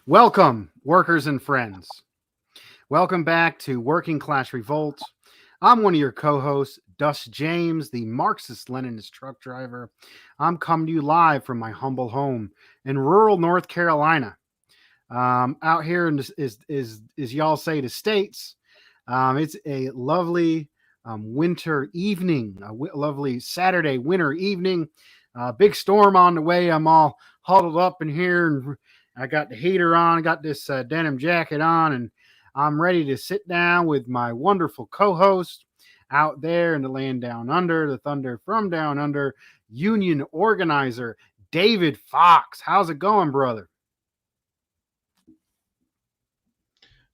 Welcome, workers and friends. Welcome back to Working Class Revolt. I'm one of your co-hosts, Dust James, the Marxist-Leninist truck driver. I'm coming to you live from my humble home in rural North Carolina. Out here in is y'all say the States. It's a lovely winter evening, lovely Saturday winter evening. Big storm on the way. I'm all huddled up in here, and I got the heater on. I got this denim jacket on, and I'm ready to sit down with my wonderful co-host out there in the land down under, the thunder from down under, union organizer David Fox. How's it going, brother?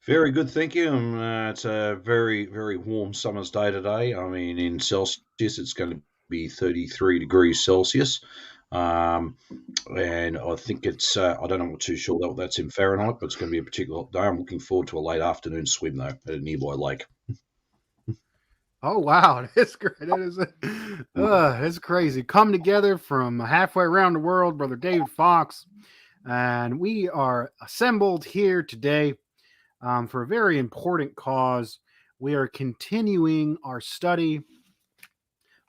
Very good, thank you. It's a very, very warm summer's day today. I mean, in Celsius, it's going to be 33 degrees Celsius. Um, and I think I don't know, I'm not too sure what that's in Fahrenheit, but it's going to be a particular hot day. I'm looking forward to a late afternoon swim, though, at a nearby lake. Oh wow, that's great. That's crazy. Come together from halfway around the world, brother David Fox, and we are assembled here today for a very important cause. We are continuing our study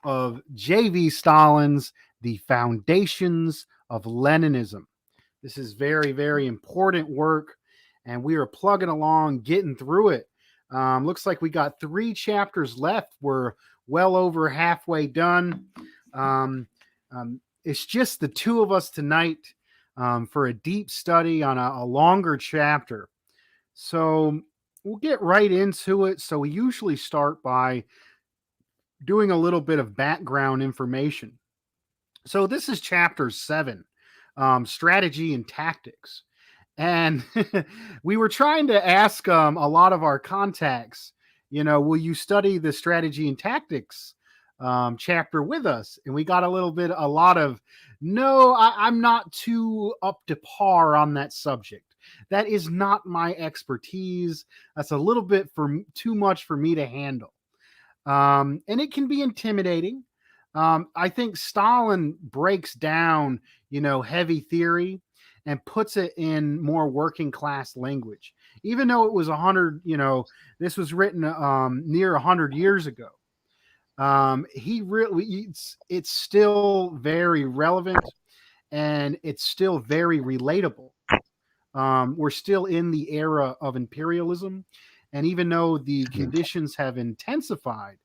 of J.V. Stalin's The Foundations of Leninism. This is very, very important work, and we are plugging along, getting through it. Looks like we got 3 chapters left. We're well over halfway done. It's just the two of us tonight for a deep study on a longer chapter. So we'll get right into it. So we usually start by doing a little bit of background information. So this is chapter 7, strategy and tactics. And we were trying to ask a lot of our contacts, will you study the strategy and tactics chapter with us? And we got a lot of, no, I'm not too up to par on that subject. That is not my expertise. That's a little bit too much for me to handle. And it can be intimidating. I think Stalin breaks down, heavy theory and puts it in more working class language. Even though it was 100, this was written near 100 years ago. It's still very relevant, and it's still very relatable. We're still in the era of imperialism, and even though the conditions have intensified,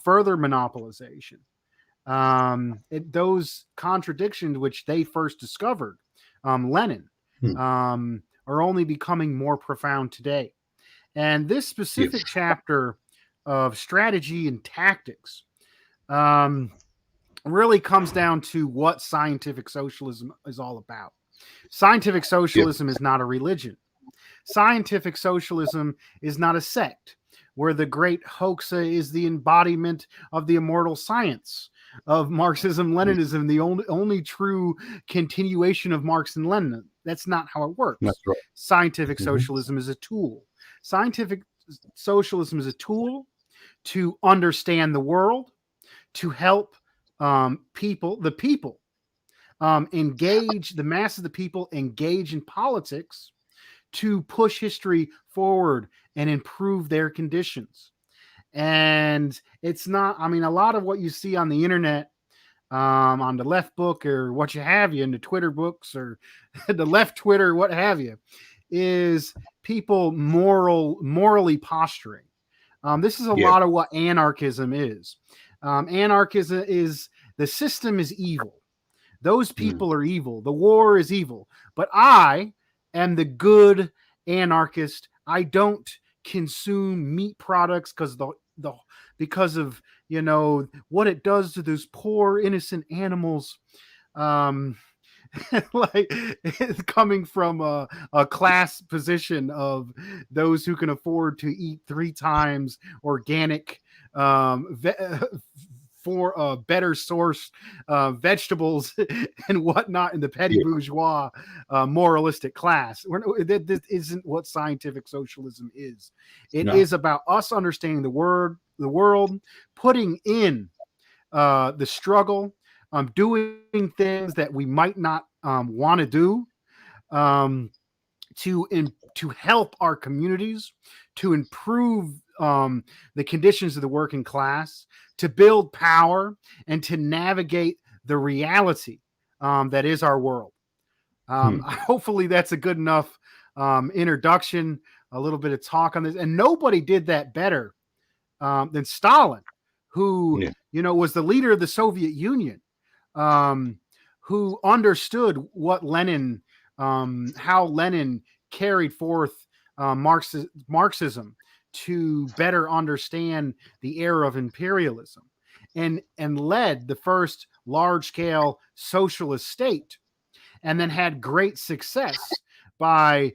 further monopolization, those contradictions which they first discovered, Lenin, are only becoming more profound today. And this specific chapter of strategy and tactics really comes down to what scientific socialism is all about. Scientific socialism is not a religion. Scientific socialism is not a sect where the great hoaxa is the embodiment of the immortal science of Marxism, Leninism, the only true continuation of Marx and Lenin. That's not how it works. That's right. Scientific socialism is a tool. Scientific socialism is a tool to understand the world, to help the people engage, the mass of the people engage in politics, to push history forward and improve their conditions. And it's not, a lot of what you see on the internet, on the left book or what you have you in the Twitter books or the left Twitter, what have you, is people morally posturing. This is a lot of what anarchism is. Anarchism is the system is evil. Those people are evil. The war is evil. But I am the good anarchist. I don't consume meat products because of what it does to those poor innocent animals. Like coming from a class position of those who can afford to eat 3 times organic for better sourced vegetables and whatnot in the petty bourgeois moralistic class. This isn't what scientific socialism is. It is about us understanding the world, putting in the struggle, doing things that we might not want to do, to help our communities, to improve the conditions of the working class, to build power, and to navigate the reality that is our world. Hopefully, that's a good enough introduction. A little bit of talk on this, and nobody did that better than Stalin, who Yeah. was the leader of the Soviet Union, um, who understood what Lenin, how Lenin carried forth Marxism to better understand the era of imperialism, and led the first large scale socialist state, and then had great success by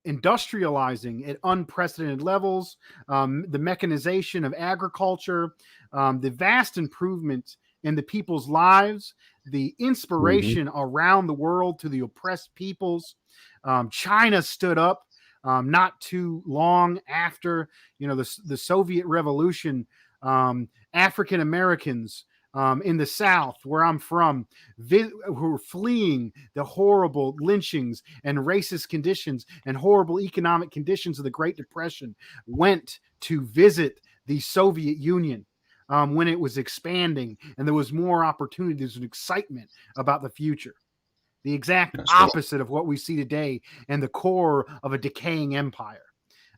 industrializing at unprecedented levels, the mechanization of agriculture, the vast improvement in the people's lives, the Hmm. inspiration around the world to the oppressed peoples. China stood up not too long after the Soviet Revolution. African Americans in the South, where I'm from, who were fleeing the horrible lynchings and racist conditions and horrible economic conditions of the Great Depression, went to visit the Soviet Union when it was expanding and there was more opportunities and excitement about the future. The exact That's right. opposite of what we see today and the core of a decaying empire.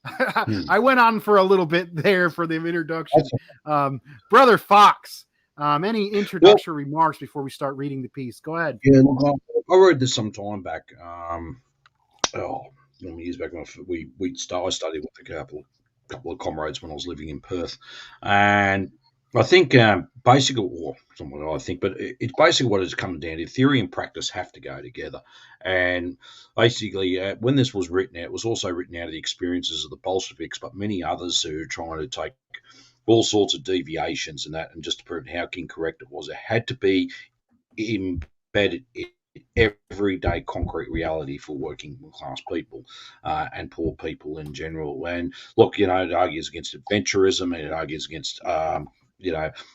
Hmm. I went on for a little bit there for the introduction. That's- Brother Fox, any Well, introductory remarks before we start reading the piece? Go ahead. yeah, look, I read this some time back. Oh, many years back when I studied with a couple of comrades when I was living in Perth, and I think basically, or something I think, but it's basically what it's come down to. Theory and practice have to go together, and basically, when this was written out, it was also written out of the experiences of the Bolsheviks, but many others who are trying to take all sorts of deviations and that, and just to prove how incorrect it was, it had to be embedded in everyday concrete reality for working class people and poor people in general. And look, it argues against adventurism, and it argues against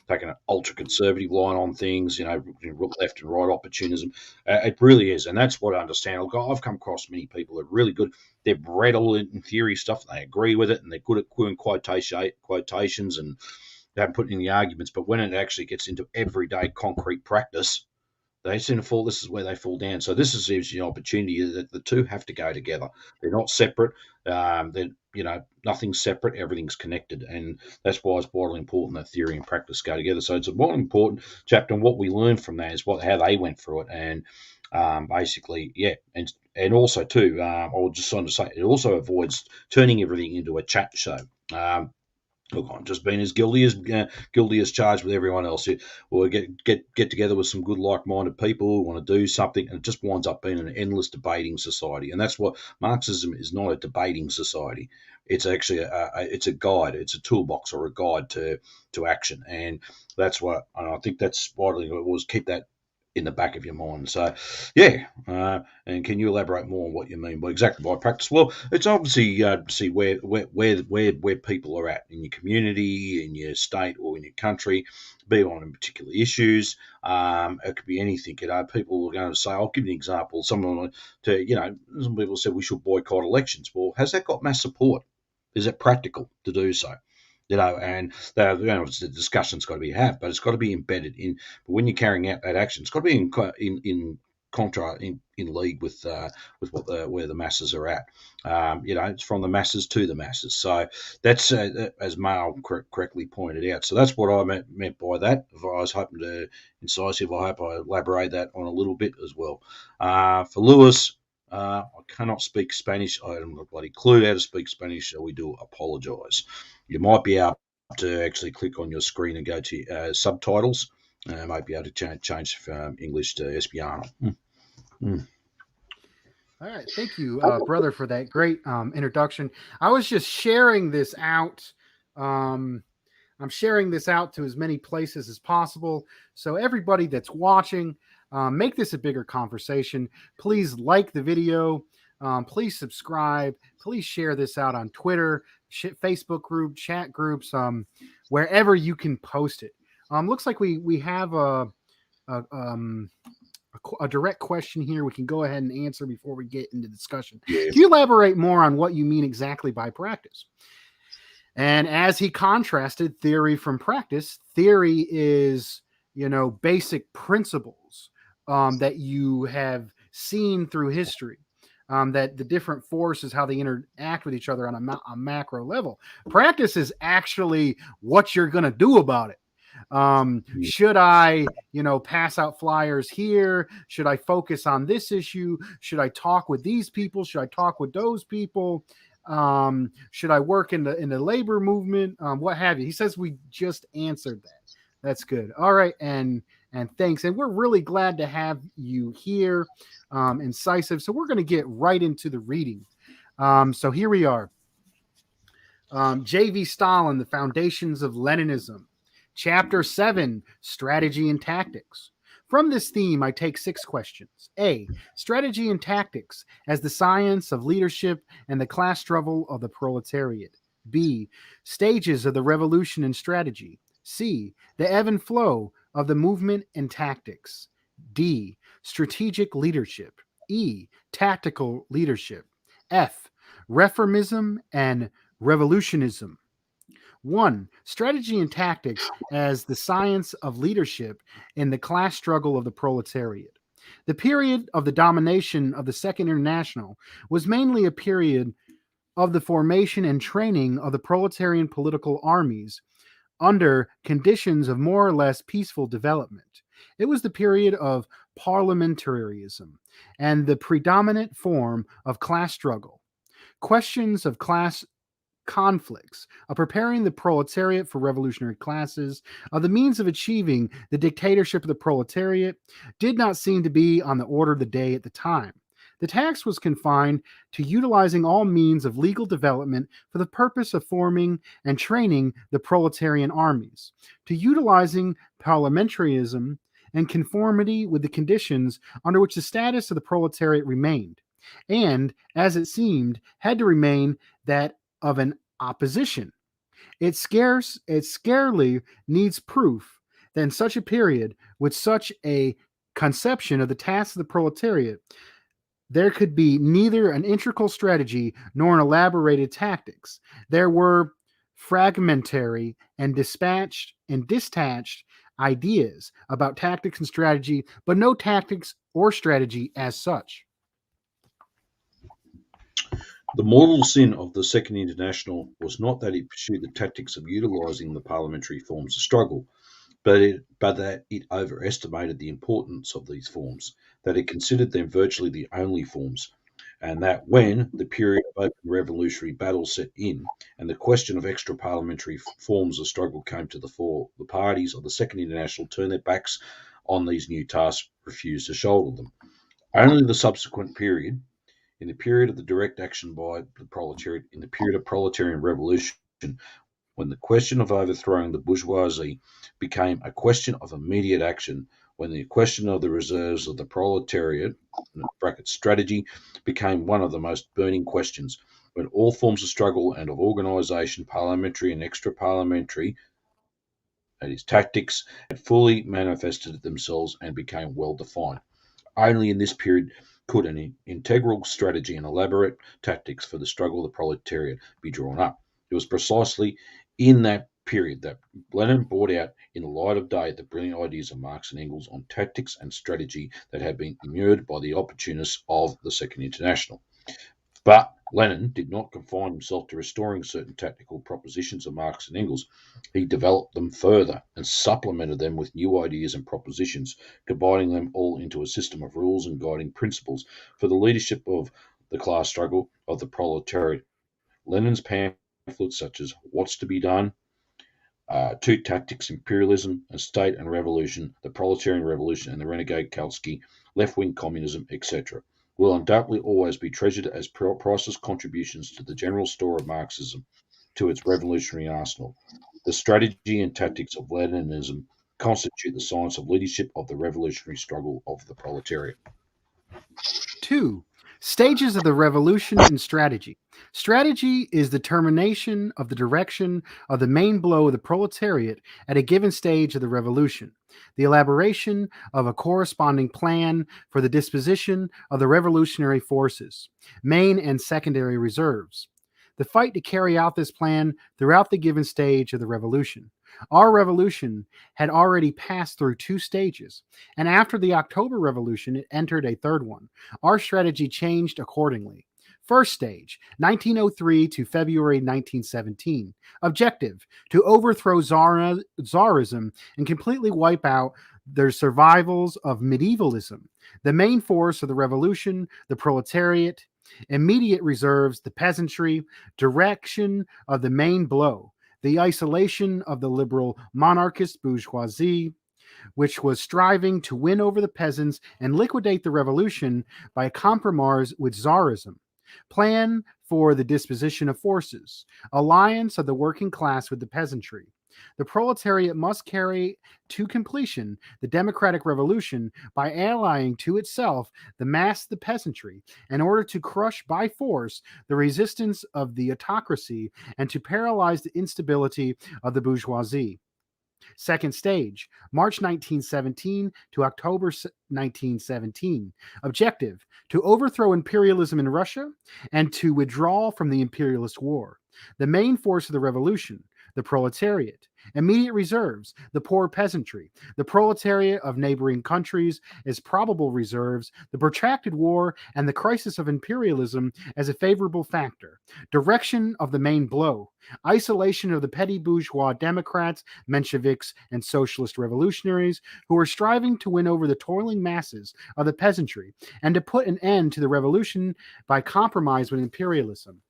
taking an ultra conservative line on things, left and right opportunism. It really is, and that's what I understand. Look, I've come across many people that are really good. They've read all in theory stuff, and they agree with it, and they're good at doing quotations, and they haven't put in the arguments. But when it actually gets into everyday concrete practice, they seem to fall. This is where they fall down. So this is the opportunity that the two have to go together. They're not separate. They're nothing's separate. Everything's connected, and that's why it's vitally important that theory and practice go together. So it's a vitally important chapter, and what we learn from that is how they went through it, and basically, yeah, and also too, I would just want to say it also avoids turning everything into a chat show. Look, I'm just being as guilty as charged with everyone else. We'll get together with some good like-minded people who want to do something, and it just winds up being an endless debating society. And that's what Marxism is, not a debating society. It's actually it's a guide, it's a toolbox or a guide to action, and and I think that's vitally was keep that in the back of your mind. So, yeah. And can you elaborate more on what you mean by exactly by practice? Well, it's obviously to see where people are at in your community, in your state, or in your country, be on particular issues. It could be anything. People are going to say, I'll give you an example. Some people said we should boycott elections. Well, has that got mass support? Is it practical to do so? And it's the discussion's got to be had, but it's got to be embedded in. But when you're carrying out that action, it's got to be in contra in league with where the masses are at. It's from the masses to the masses. So that's as Mal correctly pointed out. So that's what I meant by that. If I was hoping to incisive, I hope I elaborate that on a little bit as well. For Lewis. I cannot speak Spanish. I haven't got a bloody clue how to speak Spanish, so we do apologise. You might be able to actually click on your screen and go to subtitles. Might be able to change from English to Espiano. Mm. All right. Thank you, brother, for that great introduction. I was just sharing this out. Um, I'm sharing this out to as many places as possible. So, everybody that's watching, make this a bigger conversation. Please like the video. Please subscribe. Please share this out on Twitter, Facebook group, chat groups, wherever you can post it. Looks like we have a a direct question here we can go ahead and answer before we get into discussion. Yeah. Can you elaborate more on what you mean exactly by practice? And as he contrasted theory from practice, theory is, basic principles that you have seen through history. That the different forces, how they interact with each other on a macro level. Practice is actually what you're going to do about it. Should I, pass out flyers here? Should I focus on this issue? Should I talk with these people? Should I talk with those people? Should I work in the labor movement? What have you? He says we just answered that. That's good. All right, and thanks. And we're really glad to have you here, Incisive. So we're going to get right into the reading. So here we are. J.V. Stalin, The Foundations of Leninism. Chapter 7, Strategy and Tactics. From this theme, I take 6 questions. A. Strategy and tactics as the science of leadership and the class struggle of the proletariat. B. Stages of the revolution and strategy. C. The ebb and flow of the movement and tactics. D. Strategic leadership. E. Tactical leadership. F. Reformism and revolutionism. 1. Strategy and tactics as the science of leadership in the class struggle of the proletariat. The period of the domination of the Second International was mainly a period of the formation and training of the proletarian political armies under conditions of more or less peaceful development. It was the period of parliamentarism and the predominant form of class struggle. Questions of class conflicts, of preparing the proletariat for revolutionary classes, of the means of achieving the dictatorship of the proletariat, did not seem to be on the order of the day at the time. The task was confined to utilizing all means of legal development for the purpose of forming and training the proletarian armies, to utilizing parliamentarism and conformity with the conditions under which the status of the proletariat remained, and, as it seemed, had to remain that of an opposition. It scarcely needs proof that in such a period, with such a conception of the tasks of the proletariat, there could be neither an integral strategy nor an elaborated tactics. There were fragmentary and detached ideas about tactics and strategy, but no tactics or strategy as such. The mortal sin of the Second International was not that it pursued the tactics of utilising the parliamentary forms of struggle, but that it overestimated the importance of these forms, that it considered them virtually the only forms, and that when the period of open revolutionary battle set in and the question of extra parliamentary forms of struggle came to the fore, the parties of the Second International turned their backs on these new tasks, refused to shoulder them. Only the subsequent period, in the period of the direct action by the proletariat, in the period of proletarian revolution, when the question of overthrowing the bourgeoisie became a question of immediate action, when the question of the reserves of the proletariat strategy became one of the most burning questions, when all forms of struggle and of organisation, parliamentary and extra-parliamentary, that is, tactics, had fully manifested themselves and became well defined. Only in this period could an integral strategy and elaborate tactics for the struggle of the proletariat be drawn up. It was precisely in that period that Lenin brought out in the light of day the brilliant ideas of Marx and Engels on tactics and strategy that had been immured by the opportunists of the Second International. But Lenin did not confine himself to restoring certain tactical propositions of Marx and Engels. He developed them further and supplemented them with new ideas and propositions, combining them all into a system of rules and guiding principles for the leadership of the class struggle of the proletariat. Lenin's pamphlets such as What's to be Done, Two Tactics, Imperialism, and State and Revolution, the Proletarian Revolution, and the Renegade Kautsky, Left-Wing Communism, etc., will undoubtedly always be treasured as priceless contributions to the general store of Marxism, to its revolutionary arsenal. The strategy and tactics of Leninism constitute the science of leadership of the revolutionary struggle of the proletariat. 2. Stages of the revolution and strategy. Strategy is determination of the direction of the main blow of the proletariat at a given stage of the revolution, the elaboration of a corresponding plan for the disposition of the revolutionary forces, main and secondary reserves. The fight to carry out this plan throughout the given stage of the revolution. Our revolution had already passed through two stages, and after the October Revolution, it entered a third one. Our strategy changed accordingly. First stage, 1903 to February 1917. Objective, to overthrow Tsarism and completely wipe out the survivals of medievalism. The main force of the revolution, the proletariat. Immediate reserves, the peasantry. Direction of the main blow, the isolation of the liberal monarchist bourgeoisie, which was striving to win over the peasants and liquidate the revolution by a compromise with Tsarism. Plan for the disposition of forces, alliance of the working class with the peasantry. The proletariat must carry to completion the democratic revolution by allying to itself the mass of the peasantry in order to crush by force the resistance of the autocracy and to paralyze the instability of the bourgeoisie. Second stage, March 1917 to October 1917. Objective, to overthrow imperialism in Russia and to withdraw from the imperialist war. The main force of the revolution, the proletariat. Immediate reserves, the poor peasantry. The proletariat of neighboring countries as probable reserves. The protracted war and the crisis of imperialism as a favorable factor. Direction of the main blow. Isolation of the petty bourgeois Democrats, Mensheviks, and socialist revolutionaries who were striving to win over the toiling masses of the peasantry and to put an end to the revolution by compromise with imperialism.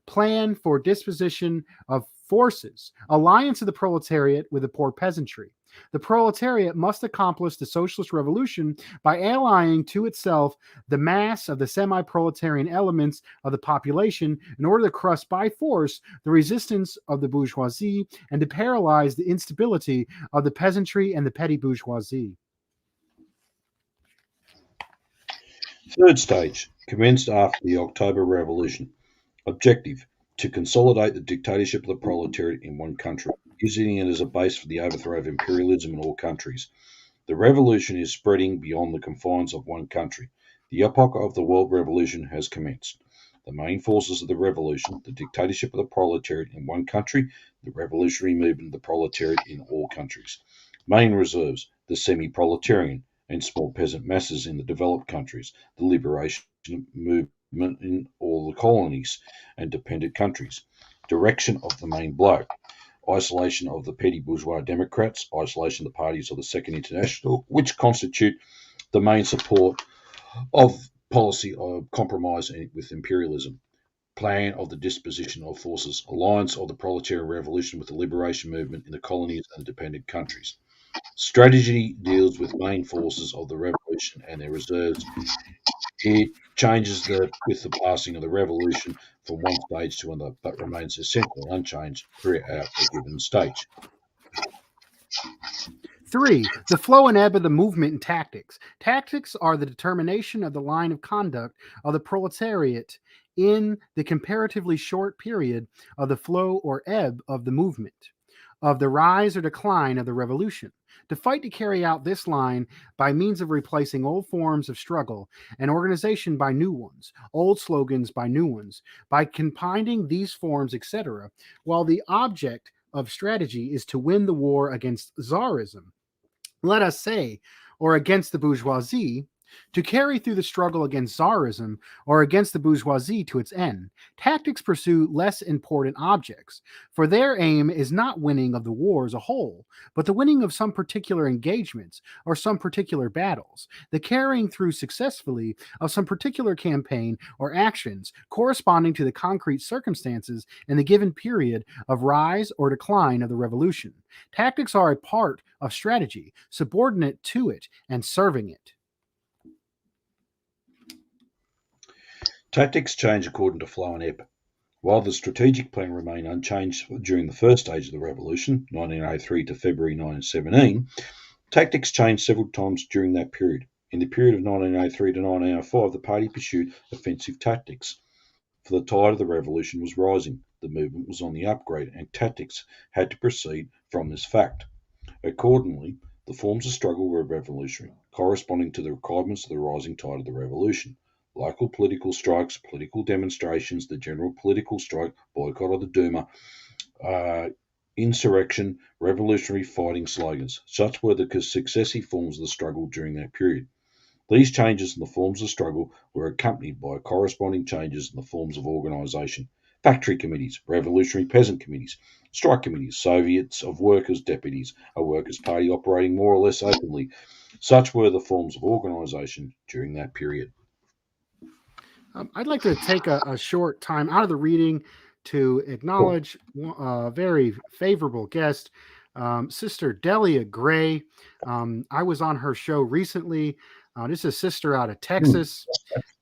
Plan for disposition of forces, alliance of the proletariat with the poor peasantry. The proletariat must accomplish the socialist revolution by allying to itself the mass of the semi-proletarian elements of the population in order to crush by force the resistance of the bourgeoisie and to paralyze the instability of the peasantry and the petty bourgeoisie. Third stage, commenced after the October Revolution. Objective, to consolidate the dictatorship of the proletariat in one country, using it as a base for the overthrow of imperialism in all countries. The revolution is spreading beyond the confines of one country. The epoch of the world revolution has commenced. The main forces of the revolution, the dictatorship of the proletariat in one country, the revolutionary movement of the proletariat in all countries. Main reserves, the semi-proletarian and small peasant masses in the developed countries, the liberation movement in all the colonies and dependent countries. Direction of the main blow. Isolation of the petty bourgeois Democrats, isolation of the parties of the Second International, which constitute the main support of policy of compromise with imperialism. Plan of the disposition of forces, alliance of the proletarian revolution with the liberation movement in the colonies and dependent countries. Strategy deals with main forces of the revolution and their reserves. It changes with the passing of the revolution from one stage to another, but remains essentially unchanged throughout a given stage. 3. The flow and ebb of the movement and tactics. Tactics are the determination of the line of conduct of the proletariat in the comparatively short period of the flow or ebb of the movement, of the rise or decline of the revolution. To fight to carry out this line by means of replacing old forms of struggle and organization by new ones, old slogans by new ones, by combining these forms, etc., while the object of strategy is to win the war against Tsarism, let us say, or against the bourgeoisie, to carry through the struggle against Tsarism or against the bourgeoisie to its end. Tactics pursue less important objects, for their aim is not winning of the war as a whole, but the winning of some particular engagements or some particular battles, the carrying through successfully of some particular campaign or actions corresponding to the concrete circumstances in the given period of rise or decline of the revolution. Tactics are a part of strategy, subordinate to it and serving it. Tactics change according to flow and ebb. While the strategic plan remained unchanged during the first stage of the revolution, 1903 to February 1917, tactics changed several times during that period. In the period of 1903 to 1905, the party pursued offensive tactics, for the tide of the revolution was rising, the movement was on the upgrade, and tactics had to proceed from this fact. Accordingly, the forms of struggle were revolutionary, corresponding to the requirements of the rising tide of the revolution. Local political strikes, political demonstrations, the general political strike, boycott of the Duma, uh, insurrection, revolutionary fighting slogans. Such were the successive forms of the struggle during that period. These changes in the forms of struggle were accompanied by corresponding changes in the forms of organisation. Factory committees, revolutionary peasant committees, strike committees, Soviets of workers' deputies, a workers' party operating more or less openly. Such were the forms of organisation during that period. I'd like to take a short time out of the reading to Cool. acknowledge a very favorable guest, Sister Delia Gray. I was on her show recently. This is a sister out of Texas.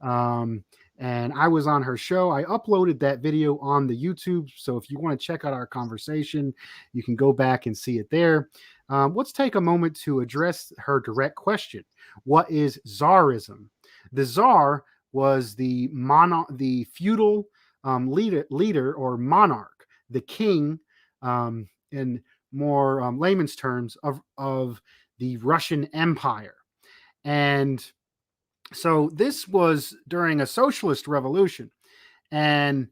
Um, and I was on her show. I uploaded that video on the YouTube. So if you want to check out our conversation, you can go back and see it there. Let's take a moment to address her direct question. What is Tsarism? The Tsar was the feudal leader or monarch, the king, in more layman's terms, of the Russian Empire. And so this was during a socialist revolution, and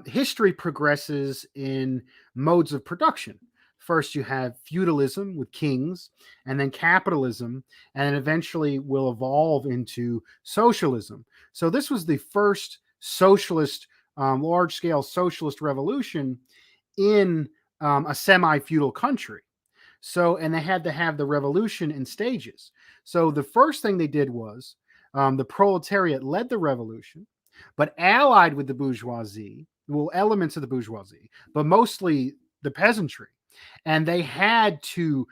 history progresses in modes of production. First, you have feudalism with kings, and then capitalism, and eventually will evolve into socialism. So this was the first socialist, large-scale socialist revolution in a semi-feudal country. So, and they had to have the revolution in stages. So the first thing they did was the proletariat led the revolution, but allied with the bourgeoisie, well, elements of the bourgeoisie, but mostly the peasantry. And they had to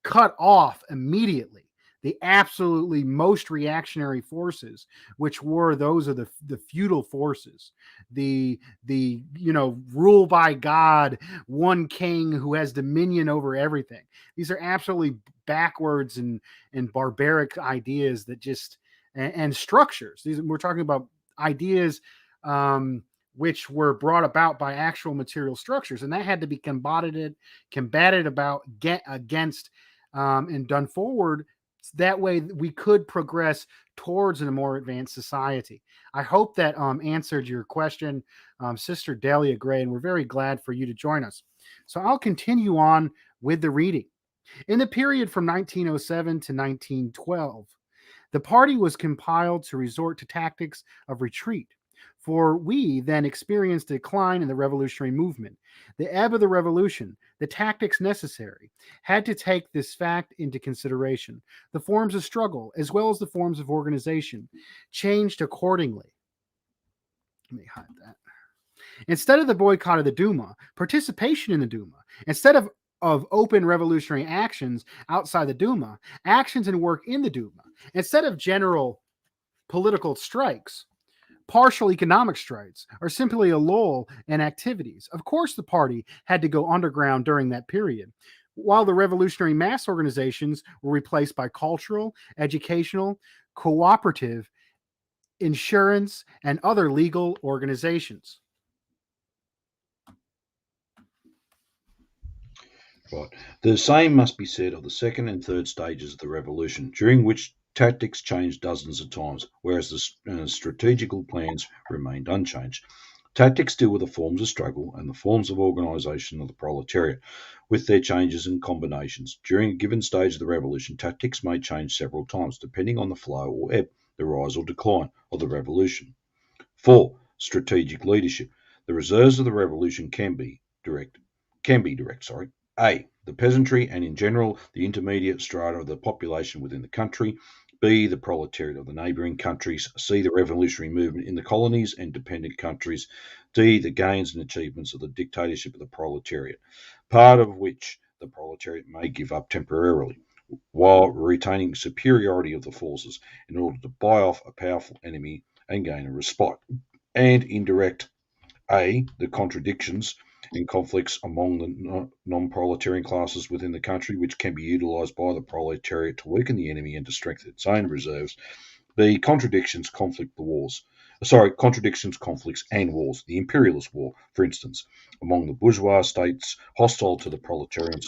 cut off immediately the absolutely most reactionary forces, which were those of the feudal forces, the rule by God, one king who has dominion over everything. These are absolutely backwards and barbaric ideas that just and structures. We're talking about ideas which were brought about by actual material structures, and that had to be combated against, and done forward. That way, we could progress towards a more advanced society. I hope that answered your question, Sister Delia Gray, and we're very glad for you to join us. So I'll continue on with the reading. In the period from 1907 to 1912, the party was compelled to resort to tactics of retreat, for we then experienced a decline in the revolutionary movement. The ebb of the revolution, the tactics necessary, had to take this fact into consideration. The forms of struggle, as well as the forms of organization, changed accordingly. Let me hide that. Instead of the boycott of the Duma, participation in the Duma, instead of open revolutionary actions outside the Duma, actions and work in the Duma, instead of general political strikes, partial economic strikes, or simply a lull in activities. Of course, the party had to go underground during that period, while the revolutionary mass organizations were replaced by cultural, educational, cooperative, insurance, and other legal organizations. Right. The same must be said of the second and third stages of the revolution, during which tactics changed dozens of times, whereas the strategical plans remained unchanged. Tactics deal with the forms of struggle and the forms of organisation of the proletariat, with their changes and combinations. During a given stage of the revolution, tactics may change several times, depending on the flow or ebb, the rise or decline of the revolution. 4. Strategic leadership. The reserves of the revolution can be direct. A. The peasantry and in general the intermediate strata of the population within the country. B. The proletariat of the neighbouring countries. C. The revolutionary movement in the colonies and dependent countries. D. The gains and achievements of the dictatorship of the proletariat, part of which the proletariat may give up temporarily, while retaining superiority of the forces in order to buy off a powerful enemy and gain a respite. And indirect. A. The contradictions and conflicts among the non-proletarian classes within the country, which can be utilised by the proletariat to weaken the enemy and to strengthen its own reserves. The contradictions, conflicts, and wars. The imperialist war, for instance, among the bourgeois states hostile to the proletarian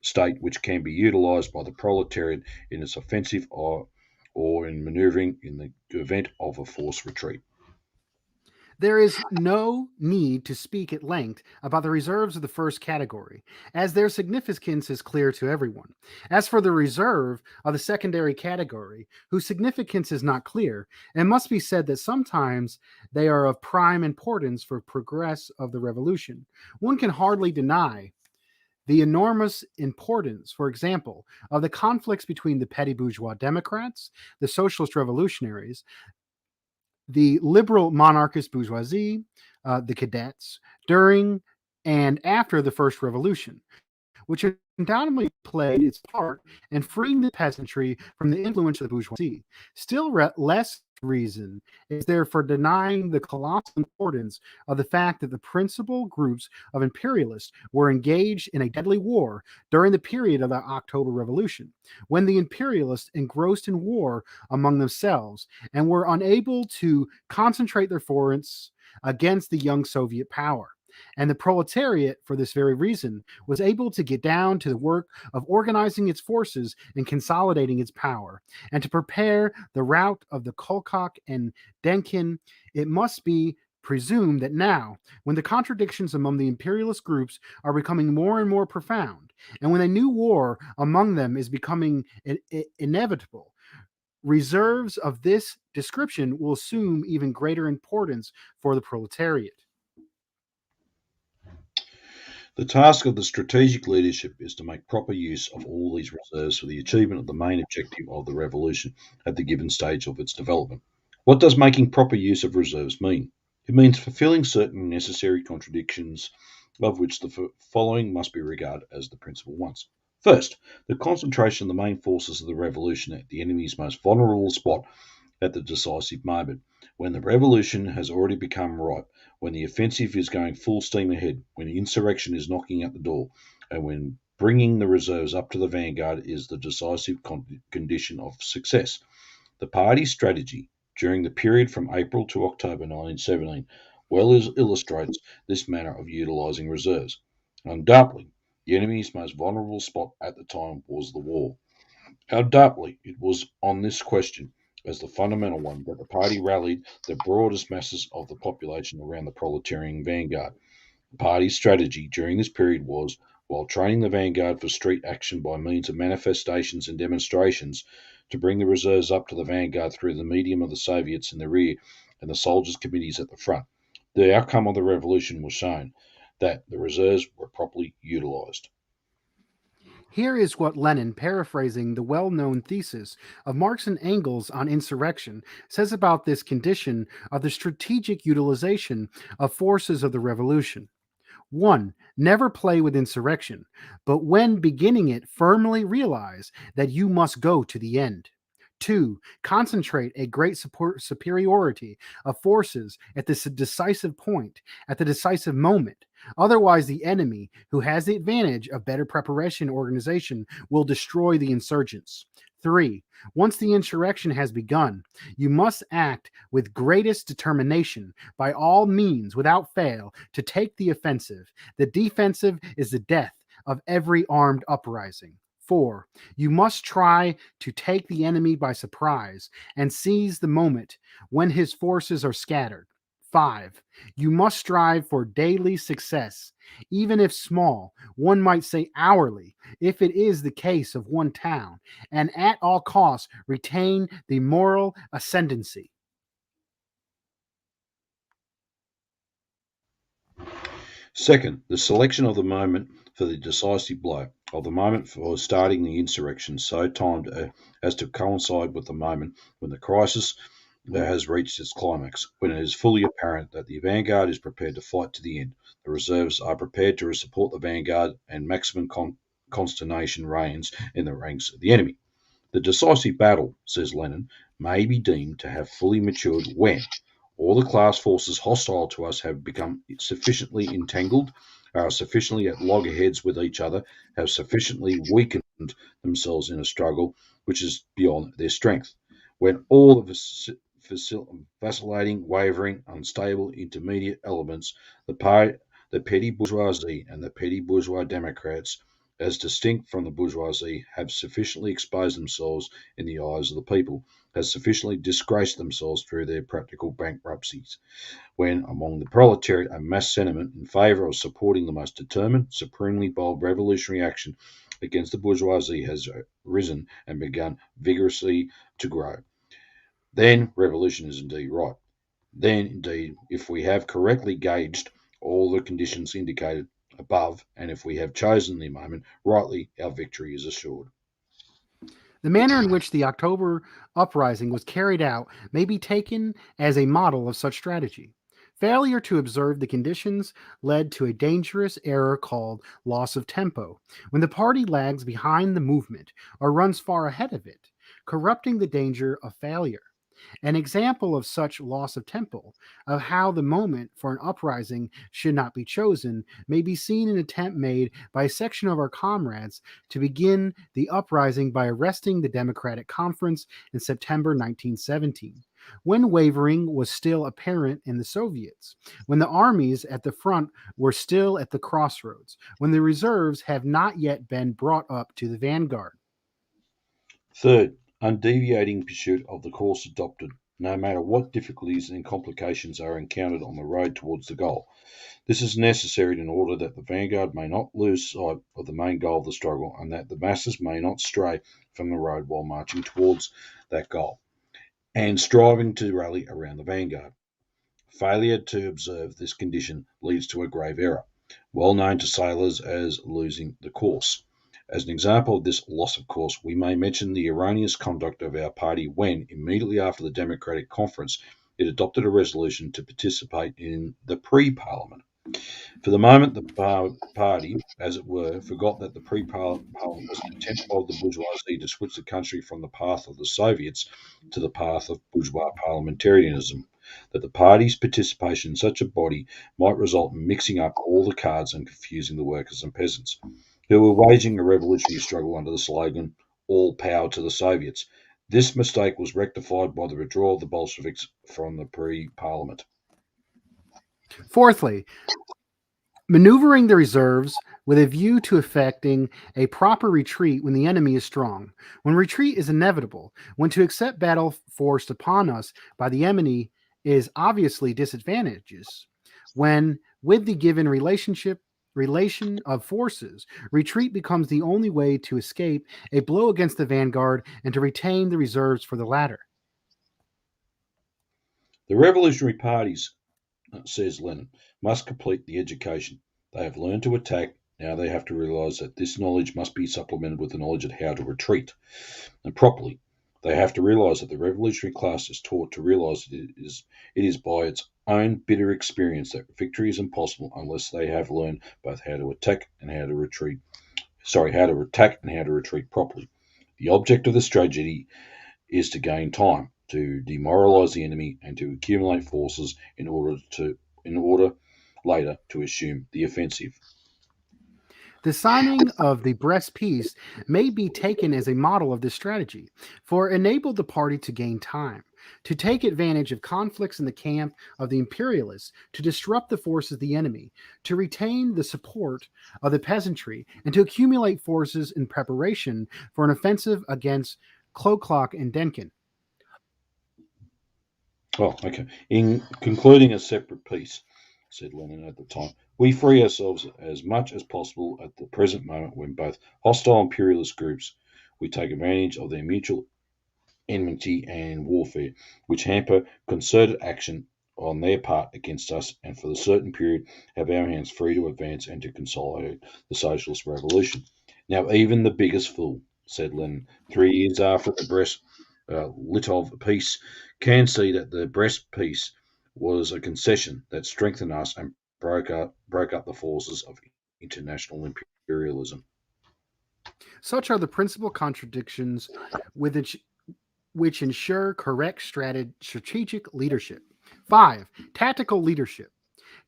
state which can be utilised by the proletariat in its offensive or in manoeuvring in the event of a forced retreat. There is no need to speak at length about the reserves of the first category, as their significance is clear to everyone. As for the reserve of the secondary category, whose significance is not clear, it must be said that sometimes they are of prime importance for progress of the revolution. One can hardly deny the enormous importance, for example, of the conflicts between the petty bourgeois Democrats, the socialist revolutionaries, the liberal monarchist bourgeoisie, the cadets, during and after the First Revolution, which undoubtedly played its part in freeing the peasantry from the influence of the bourgeoisie. Still less reason is there for denying the colossal importance of the fact that the principal groups of imperialists were engaged in a deadly war during the period of the October Revolution, when the imperialists engrossed in war among themselves and were unable to concentrate their forces against the young Soviet power. And the proletariat, for this very reason, was able to get down to the work of organizing its forces and consolidating its power. And to prepare the rout of the Kolchak and Denkin, it must be presumed that now, when the contradictions among the imperialist groups are becoming more and more profound, and when a new war among them is becoming inevitable, reserves of this description will assume even greater importance for the proletariat. The task of the strategic leadership is to make proper use of all these reserves for the achievement of the main objective of the revolution at the given stage of its development. What does making proper use of reserves mean? It means fulfilling certain necessary contradictions, of which the following must be regarded as the principal ones. First, the concentration of the main forces of the revolution at the enemy's most vulnerable spot at the decisive moment, when the revolution has already become ripe, when the offensive is going full steam ahead, when insurrection is knocking at the door, and when bringing the reserves up to the vanguard is the decisive condition of success. The party's strategy during the period from April to October 1917 well illustrates this manner of utilising reserves. Undoubtedly, the enemy's most vulnerable spot at the time was the war. Undoubtedly, it was on this question, as the fundamental one, that the party rallied the broadest masses of the population around the proletarian vanguard. The party's strategy during this period was, while training the vanguard for street action by means of manifestations and demonstrations, to bring the reserves up to the vanguard through the medium of the Soviets in the rear and the soldiers' committees at the front. The outcome of the revolution was shown that the reserves were properly utilised. Here is what Lenin, paraphrasing the well known thesis of Marx and Engels on insurrection, says about this condition of the strategic utilization of forces of the revolution. 1. Never play with insurrection, but when beginning it, firmly realize that you must go to the end. 2. Concentrate a great superiority of forces at this decisive point, at the decisive moment. Otherwise, the enemy, who has the advantage of better preparation and organization, will destroy the insurgents. 3. Once the insurrection has begun, you must act with greatest determination, by all means, without fail, to take the offensive. The defensive is the death of every armed uprising. 4. You must try to take the enemy by surprise and seize the moment when his forces are scattered. 5. You must strive for daily success, even if small, one might say hourly, if it is the case of one town, and at all costs retain the moral ascendancy. Second, the selection of the moment for the decisive blow, of the moment for starting the insurrection, so timed as to coincide with the moment when the crisis has reached its climax, when it is fully apparent that the vanguard is prepared to fight to the end, the reserves are prepared to support the vanguard, and maximum consternation reigns in the ranks of the enemy. The decisive battle, says Lenin, may be deemed to have fully matured when, All the class forces hostile to us have become sufficiently entangled, are sufficiently at loggerheads with each other, have sufficiently weakened themselves in a struggle which is beyond their strength. When all of us vacillating, wavering, unstable, intermediate elements, the petty bourgeoisie and the petty bourgeois democrats, as distinct from the bourgeoisie, have sufficiently exposed themselves in the eyes of the people, has sufficiently disgraced themselves through their practical bankruptcies, when among the proletariat a mass sentiment in favour of supporting the most determined, supremely bold revolutionary action against the bourgeoisie has risen and begun vigorously to grow. Then revolution is indeed right. Then, indeed, if we have correctly gauged all the conditions indicated above, and if we have chosen the moment rightly, our victory is assured. The manner in which the October uprising was carried out may be taken as a model of such strategy. Failure to observe the conditions led to a dangerous error called loss of tempo, when the party lags behind the movement or runs far ahead of it, corrupting the danger of failure. An example of such loss of tempo, of how the moment for an uprising should not be chosen, may be seen in an attempt made by a section of our comrades to begin the uprising by arresting the Democratic Conference in September 1917, when wavering was still apparent in the Soviets, when the armies at the front were still at the crossroads, when the reserves have not yet been brought up to the vanguard. Third, undeviating pursuit of the course adopted, no matter what difficulties and complications are encountered on the road towards the goal. This is necessary in order that the vanguard may not lose sight of the main goal of the struggle, and that the masses may not stray from the road while marching towards that goal, and striving to rally around the vanguard. Failure to observe this condition leads to a grave error, well known to sailors as losing the course. As an example of this loss of course, we may mention the erroneous conduct of our party when, immediately after the Democratic Conference, it adopted a resolution to participate in the pre Parliament. For the moment, the party, as it were, forgot that the pre Parliament was an attempt of the bourgeoisie to switch the country from the path of the Soviets to the path of bourgeois parliamentarianism, that the party's participation in such a body might result in mixing up all the cards and confusing the workers and peasants, who were waging a revolutionary struggle under the slogan, All Power to the Soviets. This mistake was rectified by the withdrawal of the Bolsheviks from the pre Parliament. Fourthly, maneuvering the reserves with a view to effecting a proper retreat when the enemy is strong, when retreat is inevitable, when to accept battle forced upon us by the enemy is obviously disadvantageous, when with the given relation of forces, retreat becomes the only way to escape a blow against the vanguard and to retain the reserves for the latter. The revolutionary parties, says Lenin, must complete the education. They have learned to attack. Now they have to realize that this knowledge must be supplemented with the knowledge of how to retreat, and properly. They have to realize that the revolutionary class is taught to realize it is by its own bitter experience that victory is impossible unless they have learned both how to attack and how to retreat. Sorry, how to attack and how to retreat properly. The object of this tragedy is to gain time, to demoralize the enemy, and to accumulate forces in order later to assume the offensive. The signing of the Brest Peace may be taken as a model of this strategy, for it enabled the party to gain time, to take advantage of conflicts in the camp of the imperialists, to disrupt the forces of the enemy, to retain the support of the peasantry, and to accumulate forces in preparation for an offensive against Kloklock and Denken. Oh, okay. In concluding a separate piece, said Lenin at the time, we free ourselves as much as possible at the present moment when both hostile imperialist groups we take advantage of their mutual enmity and warfare, which hamper concerted action on their part against us, and for the certain period have our hands free to advance and to consolidate the socialist revolution. Now, even the biggest fool, said Lenin, 3 years after the Litov peace, can see that the Brest peace was a concession that strengthened us and broke up the forces of international imperialism. Such are the principal contradictions with which ensure correct strategic leadership. 5. Tactical leadership.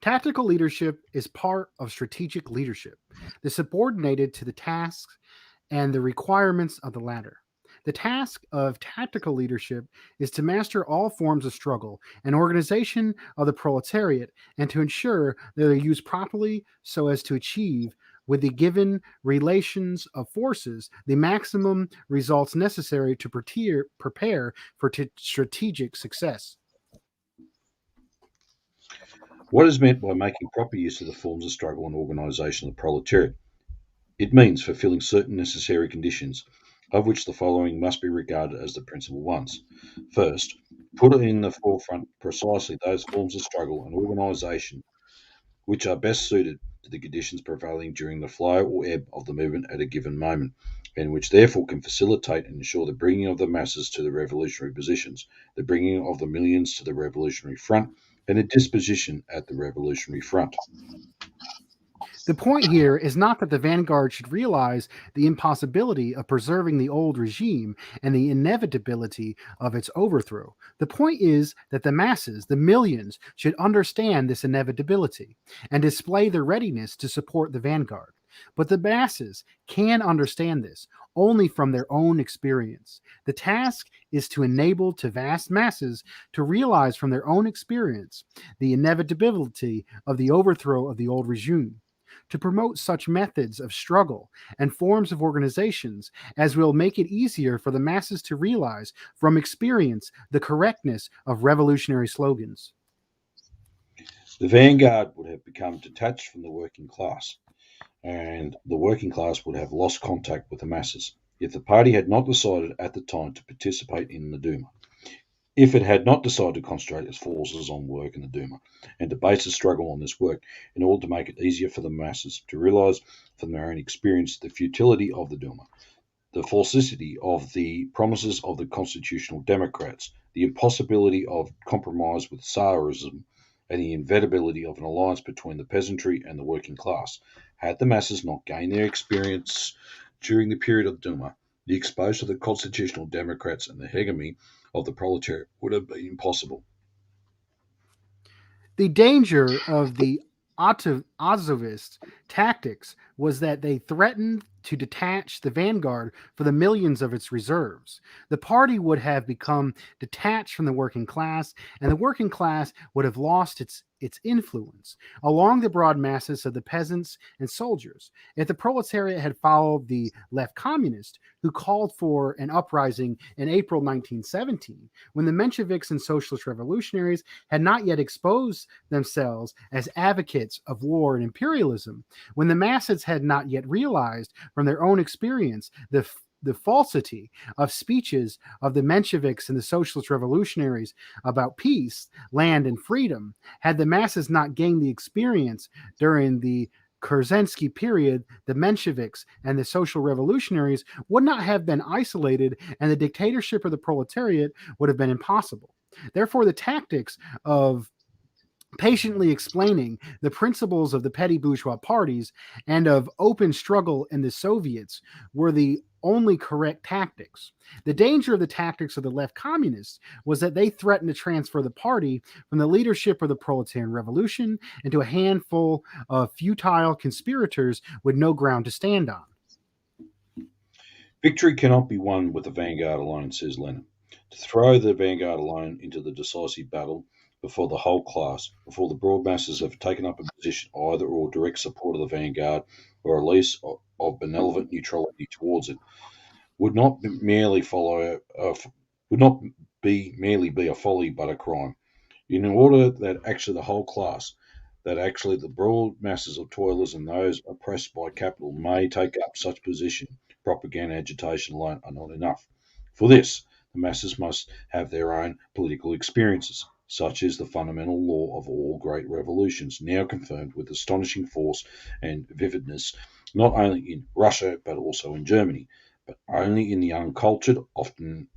Tactical leadership is part of strategic leadership, the subordinated to the tasks and the requirements of the latter. The task of tactical leadership is to master all forms of struggle and organization of the proletariat and to ensure that they're used properly so as to achieve, with the given relations of forces, the maximum results necessary to prepare for strategic success. What is meant by making proper use of the forms of struggle and organisation of the proletariat? It means fulfilling certain necessary conditions, of which the following must be regarded as the principal ones. First, put in the forefront precisely those forms of struggle and organisation which are best suited to the conditions prevailing during the flow or ebb of the movement at a given moment, and which therefore can facilitate and ensure the bringing of the masses to the revolutionary positions, the bringing of the millions to the revolutionary front, and a disposition at the revolutionary front. The point here is not that the vanguard should realize the impossibility of preserving the old regime and the inevitability of its overthrow. The point is that the masses, the millions, should understand this inevitability and display their readiness to support the vanguard. But the masses can understand this only from their own experience. The task is to enable to vast masses to realize from their own experience the inevitability of the overthrow of the old regime, to promote such methods of struggle and forms of organizations as will make it easier for the masses to realize from experience the correctness of revolutionary slogans. The vanguard would have become detached from the working class, and the working class would have lost contact with the masses if the party had not decided at the time to participate in the Duma. If it had not decided to concentrate its forces on work in the Duma and to base the struggle on this work in order to make it easier for the masses to realise from their own experience the futility of the Duma, the falsity of the promises of the constitutional democrats, the impossibility of compromise with Tsarism, and the inevitability of an alliance between the peasantry and the working class. Had the masses not gained their experience during the period of Duma, the exposure to the constitutional democrats and the hegemony of the proletariat would have been impossible. The danger of the Azovist tactics was that they threatened to detach the vanguard for the millions of its reserves. The party would have become detached from the working class, and the working class would have lost its influence along the broad masses of the peasants and soldiers. If the proletariat had followed the left communist, who called for an uprising in April 1917, when the Mensheviks and socialist revolutionaries had not yet exposed themselves as advocates of war and imperialism, when the masses had not yet realized from their own experience the falsity of speeches of the Mensheviks and the socialist revolutionaries about peace, land, and freedom, had the masses not gained the experience during the Kerensky period, the Mensheviks and the social revolutionaries would not have been isolated, and the dictatorship of the proletariat would have been impossible. Therefore, the tactics of patiently explaining the principles of the petty bourgeois parties and of open struggle in the Soviets were the only correct tactics. The danger of the tactics of the left communists was that they threatened to transfer the party from the leadership of the proletarian revolution into a handful of futile conspirators with no ground to stand on. Victory cannot be won with the vanguard alone, says Lenin. To throw the vanguard alone into the decisive battle before the whole class, before the broad masses have taken up a position either or direct support of the vanguard, or at least of benevolent neutrality towards it, would not merely follow, would not be merely be a folly but a crime. In order that actually the whole class, that actually the broad masses of toilers and those oppressed by capital may take up such position, propaganda and agitation alone are not enough. For this, the masses must have their own political experiences. Such is the fundamental law of all great revolutions, now confirmed with astonishing force and vividness, not only in Russia but also in Germany, but only in the uncultured, often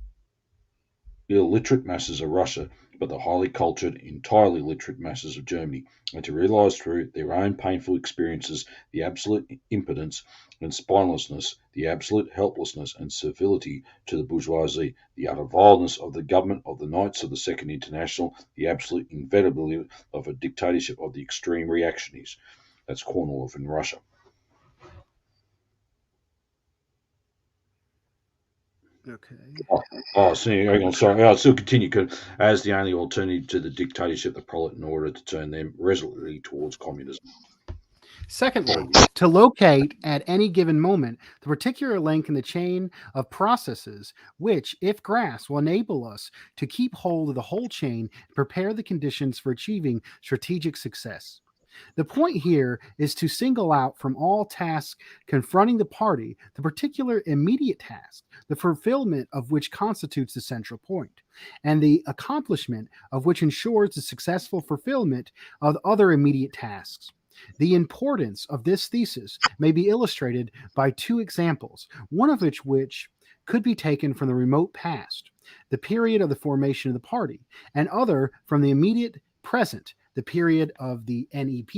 illiterate masses of Russia, but the highly cultured, entirely literate masses of Germany, and to realise through their own painful experiences the absolute impotence and spinelessness, the absolute helplessness and servility to the bourgeoisie, the utter vileness of the government of the Knights of the Second International, the absolute inevitability of a dictatorship of the extreme reactionaries. That's Kornilov in Russia. Okay. Hang on, sorry. I'll still continue. As the only alternative to the dictatorship, the prolet, in order to turn them resolutely towards communism. Secondly, to locate at any given moment the particular link in the chain of processes which, if grasped, will enable us to keep hold of the whole chain and prepare the conditions for achieving strategic success. The point here is to single out from all tasks confronting the party the particular immediate task, the fulfillment of which constitutes the central point, and the accomplishment of which ensures the successful fulfillment of other immediate tasks. The importance of this thesis may be illustrated by two examples, one of which could be taken from the remote past, the period of the formation of the party, and other from the immediate present, the period of the NEP.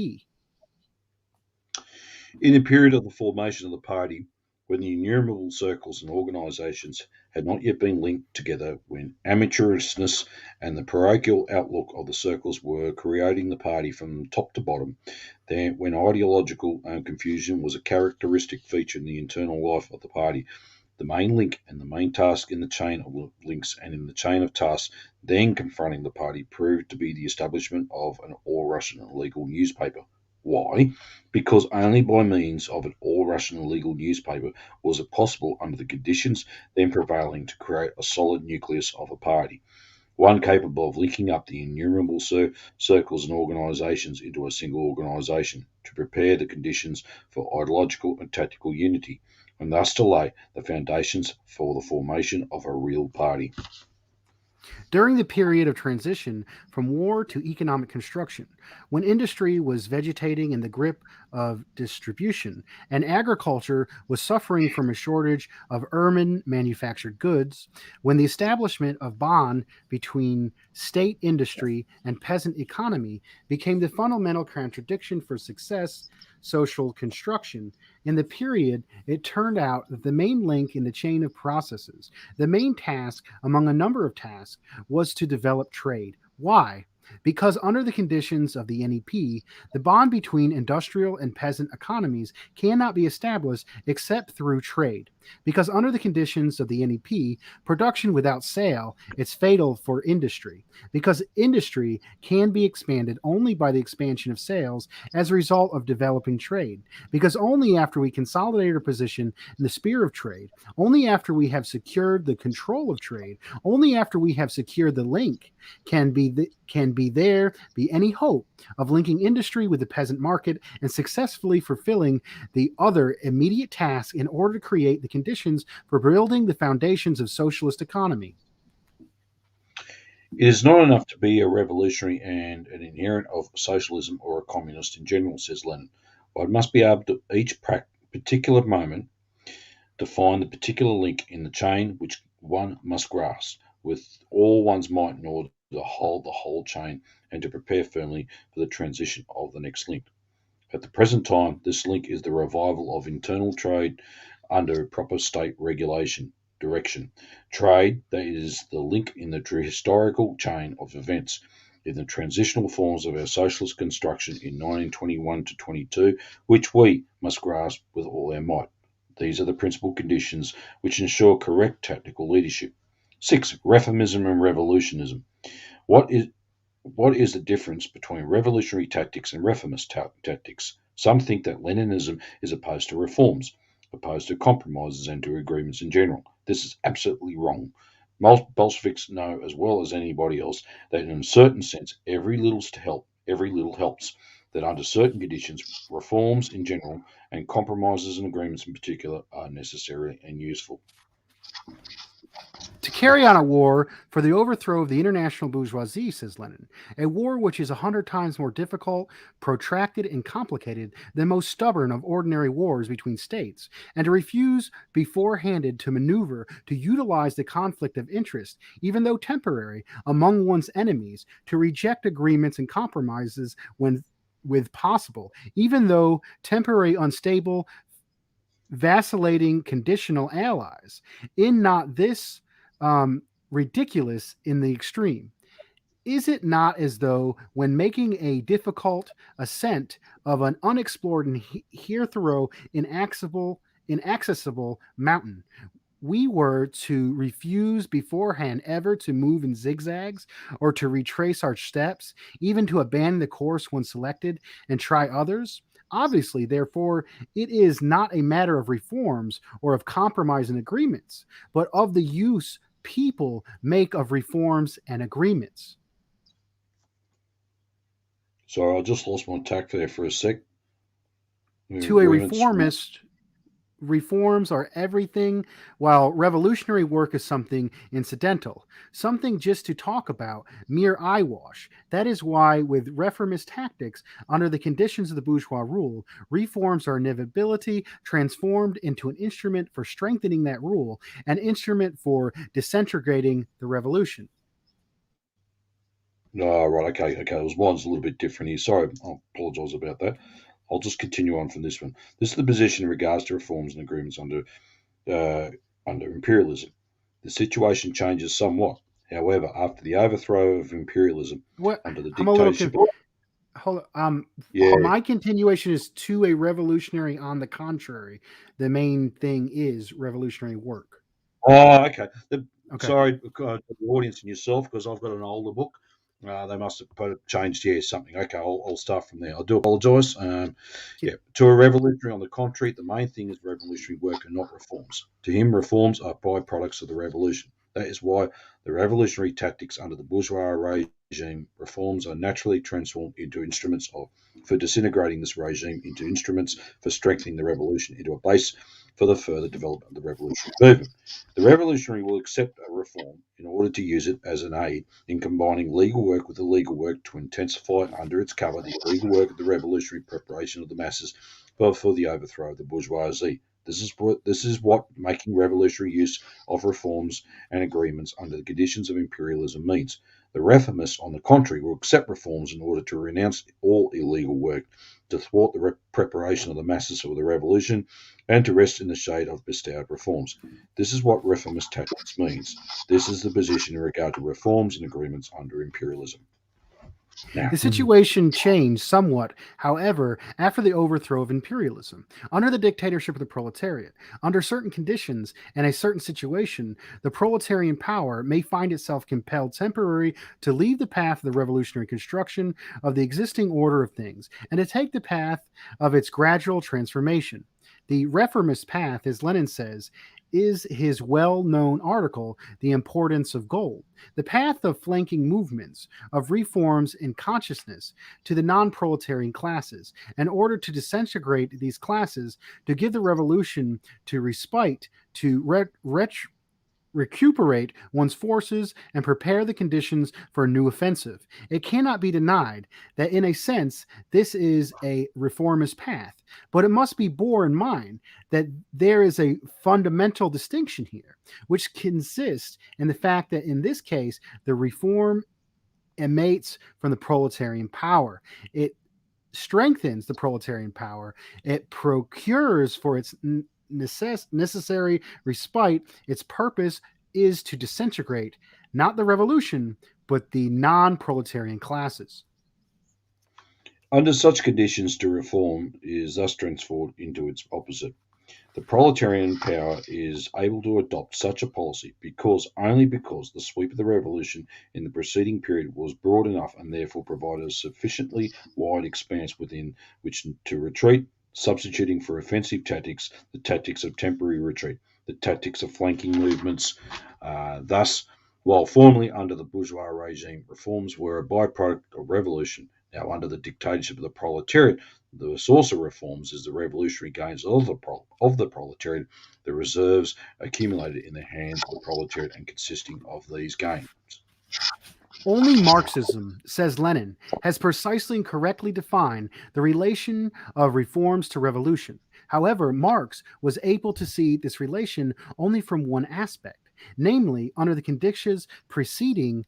In the period of the formation of the party, when the innumerable circles and organisations had not yet been linked together, when amateurishness and the parochial outlook of the circles were creating the party from top to bottom, then when ideological confusion was a characteristic feature in the internal life of the party, the main link and the main task in the chain of links and in the chain of tasks then confronting the party proved to be the establishment of an all Russian legal newspaper. Why? Because only by means of an all Russian legal newspaper was it possible, under the conditions then prevailing, to create a solid nucleus of a party, one capable of linking up the innumerable circles and organisations into a single organisation, to prepare the conditions for ideological and tactical unity, and thus to lay the foundations for the formation of a real party. During the period of transition from war to economic construction, when industry was vegetating in the grip of distribution and agriculture was suffering from a shortage of ermine manufactured goods, when the establishment of bond between state industry and peasant economy became the fundamental contradiction for success social construction, in the period it turned out that the main link in the chain of processes, the main task among a number of tasks, was to develop trade. Why? Because under the conditions of the NEP, the bond between industrial and peasant economies cannot be established except through trade. Because under the conditions of the NEP, production without sale is fatal for industry. Because industry can be expanded only by the expansion of sales as a result of developing trade. Because only after we consolidate our position in the sphere of trade, only after we have secured the control of trade, only after we have secured the link, can be any hope of linking industry with the peasant market and successfully fulfilling the other immediate tasks in order to create the conditions for building the foundations of socialist economy. It is not enough to be a revolutionary and an adherent of socialism or a communist in general, says Lenin. One must be able to each particular moment to find the particular link in the chain which one must grasp with all one's might in order to hold the whole chain and to prepare firmly for the transition of the next link. At the present time, this link is the revival of internal trade under proper state regulation, direction. Trade, that is the link in the historical chain of events in the transitional forms of our socialist construction in 1921 to 22, which we must grasp with all our might. These are the principal conditions which ensure correct tactical leadership. 6. Reformism and revolutionism. What is what is the difference between revolutionary tactics and reformist tactics? Some think that Leninism is opposed to reforms, opposed to compromises and to agreements in general. This is absolutely wrong. Most Bolsheviks know as well as anybody else that in a certain sense every little helps. That under certain conditions, reforms in general and compromises and agreements in particular are necessary and useful. To carry on a war for the overthrow of the international bourgeoisie, says Lenin, a war which is 100 times more difficult, protracted, and complicated than most stubborn of ordinary wars between states, and to refuse beforehanded to maneuver to utilize the conflict of interest, even though temporary, among one's enemies, to reject agreements and compromises when with possible, even though temporary, unstable, vacillating, conditional allies. In not this ridiculous in the extreme? Is it not as though, when making a difficult ascent of an unexplored and hitherto inaccessible mountain, we were to refuse beforehand ever to move in zigzags or to retrace our steps, even to abandon the course once selected and try others? Obviously, therefore, it is not a matter of reforms or of compromise and agreements, but of the use people make of reforms and agreements. Sorry, I just lost my tack there for a sec. To a Agreements. reformist, reforms are everything, while revolutionary work is something incidental, something just to talk about, mere eyewash. That is why, with reformist tactics, under the conditions of the bourgeois rule, reforms are inevitability transformed into an instrument for strengthening that rule, an instrument for disintegrating the revolution. No, right, okay, okay. It was mine's a little bit different here. Sorry, I apologise about that. I'll just continue on from this one. This is the position in regards to reforms and agreements uh, under imperialism. The situation changes somewhat. However, after the overthrow of imperialism What? under the I'm a little dictatorship, hold. yeah, My continuation is to a revolutionary. On the contrary, the main thing is revolutionary work. oh, okay. Okay. Sorry, the audience and yourself, because I've got an older book. They must have changed, yeah, something. Okay, I'll start from there. I do apologise. Yeah, to a revolutionary, on the contrary, the main thing is revolutionary work and not reforms. To him, reforms are byproducts of the revolution. That is why the revolutionary tactics under the bourgeois regime reforms are naturally transformed into instruments for disintegrating this regime into instruments for strengthening the revolution into a base for the further development of the revolutionary movement. The revolutionary will accept a reform in order to use it as an aid in combining legal work with illegal work to intensify under its cover the illegal work of the revolutionary preparation of the masses for the overthrow of the bourgeoisie. This is what making revolutionary use of reforms and agreements under the conditions of imperialism means. The reformists, on the contrary, will accept reforms in order to renounce all illegal work, to thwart the preparation of the masses for the revolution, and to rest in the shade of bestowed reforms. This is what reformist tactics means. This is the position in regard to reforms and agreements under imperialism. Now, The situation changed somewhat, however, after the overthrow of imperialism. Under the dictatorship of the proletariat, under certain conditions and a certain situation, the proletarian power may find itself compelled temporarily to leave the path of the revolutionary construction of the existing order of things and to take the path of its gradual transformation. The reformist path, as Lenin says, is his well known article, The Importance of Gold. The path of flanking movements, of reforms in consciousness to the non proletarian classes, in order to disintegrate these classes, to give the revolution to respite, to recuperate one's forces and prepare the conditions for a new offensive. It cannot be denied that, in a sense, this is a reformist path, but it must be borne in mind that there is a fundamental distinction here, which consists in the fact that in this case, the reform emanates from the proletarian power. It strengthens the proletarian power. It procures for its necessary respite. Its purpose is to disintegrate not the revolution, but the non proletarian classes. under such conditions, to reform is thus transformed into its opposite. The proletarian power is able to adopt such a policy only because the sweep of the revolution in the preceding period was broad enough and therefore provided a sufficiently wide expanse within which to retreat, substituting for offensive tactics the tactics of temporary retreat, the tactics of flanking movements. Thus, while formerly under the bourgeois regime, reforms were a byproduct of revolution, Now, under the dictatorship of the proletariat, the source of reforms is the revolutionary gains of the proletariat, the reserves accumulated in the hands of the proletariat and consisting of these gains. Only Marxism, says Lenin, has precisely and correctly defined the relation of reforms to revolution. However, Marx was able to see this relation only from one aspect, namely, under the conditions preceding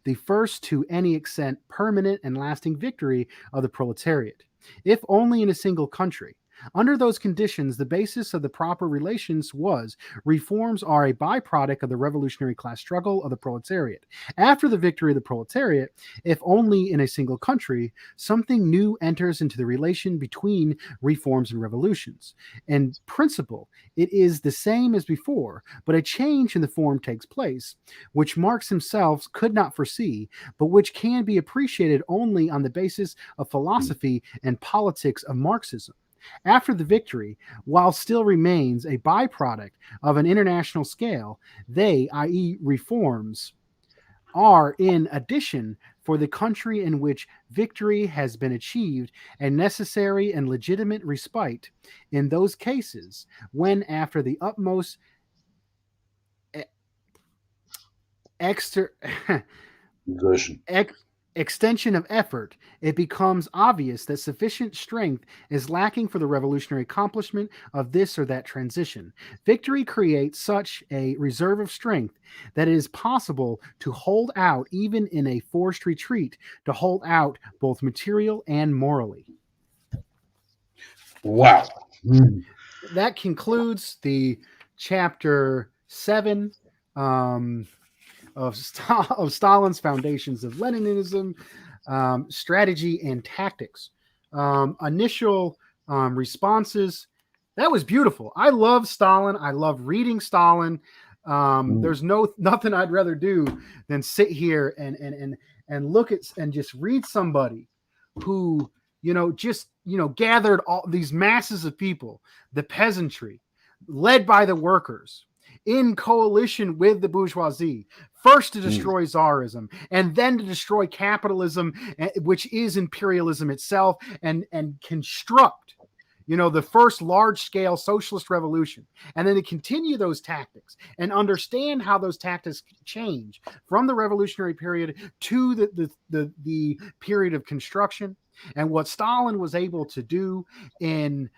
the first to any extent permanent and lasting victory of the proletariat, if only in a single country. Under those conditions, the basis of the proper relations was reforms are a byproduct of the revolutionary class struggle of the proletariat. After the victory of the proletariat, if only in a single country, something new enters into the relation between reforms and revolutions. In principle, it is the same as before, but a change in the form takes place, which Marx himself could not foresee, but which can be appreciated only on the basis of philosophy and politics of Marxism. After the victory, while still remains a byproduct of an international scale, they, i.e., reforms, are, in addition, for the country in which victory has been achieved, a necessary and legitimate respite in those cases when, after the utmost exter- Exertion. extension of effort, it becomes obvious that sufficient strength is lacking for the revolutionary accomplishment of this or that transition. Victory creates such a reserve of strength that it is possible to hold out even in a forced retreat, to hold out both material and morally. Wow. That concludes the chapter 7 of Stalin's Foundations of Leninism, Strategy and Tactics. Initial responses. That was beautiful. I love Stalin. I love reading Stalin. There's nothing I'd rather do than sit here and look at and just read somebody who just gathered all these masses of people, the peasantry, led by the workers, in coalition with the bourgeoisie, first to destroy Tsarism and then to destroy capitalism, which is imperialism itself, and construct the first large-scale socialist revolution, and then to continue those tactics and understand how those tactics change from the revolutionary period to the period of construction, and what Stalin was able to do in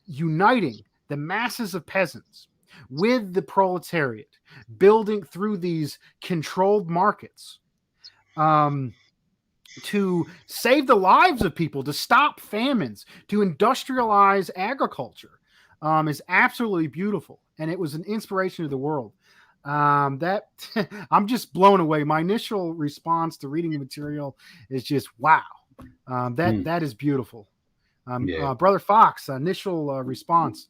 uniting the masses of peasants with the proletariat, building through these controlled markets, to save the lives of people, to stop famines, to industrialize agriculture, is absolutely beautiful, and it was an inspiration to the world. That I'm just blown away. My initial response to reading the material is just wow. That is beautiful. Brother Fox, initial response.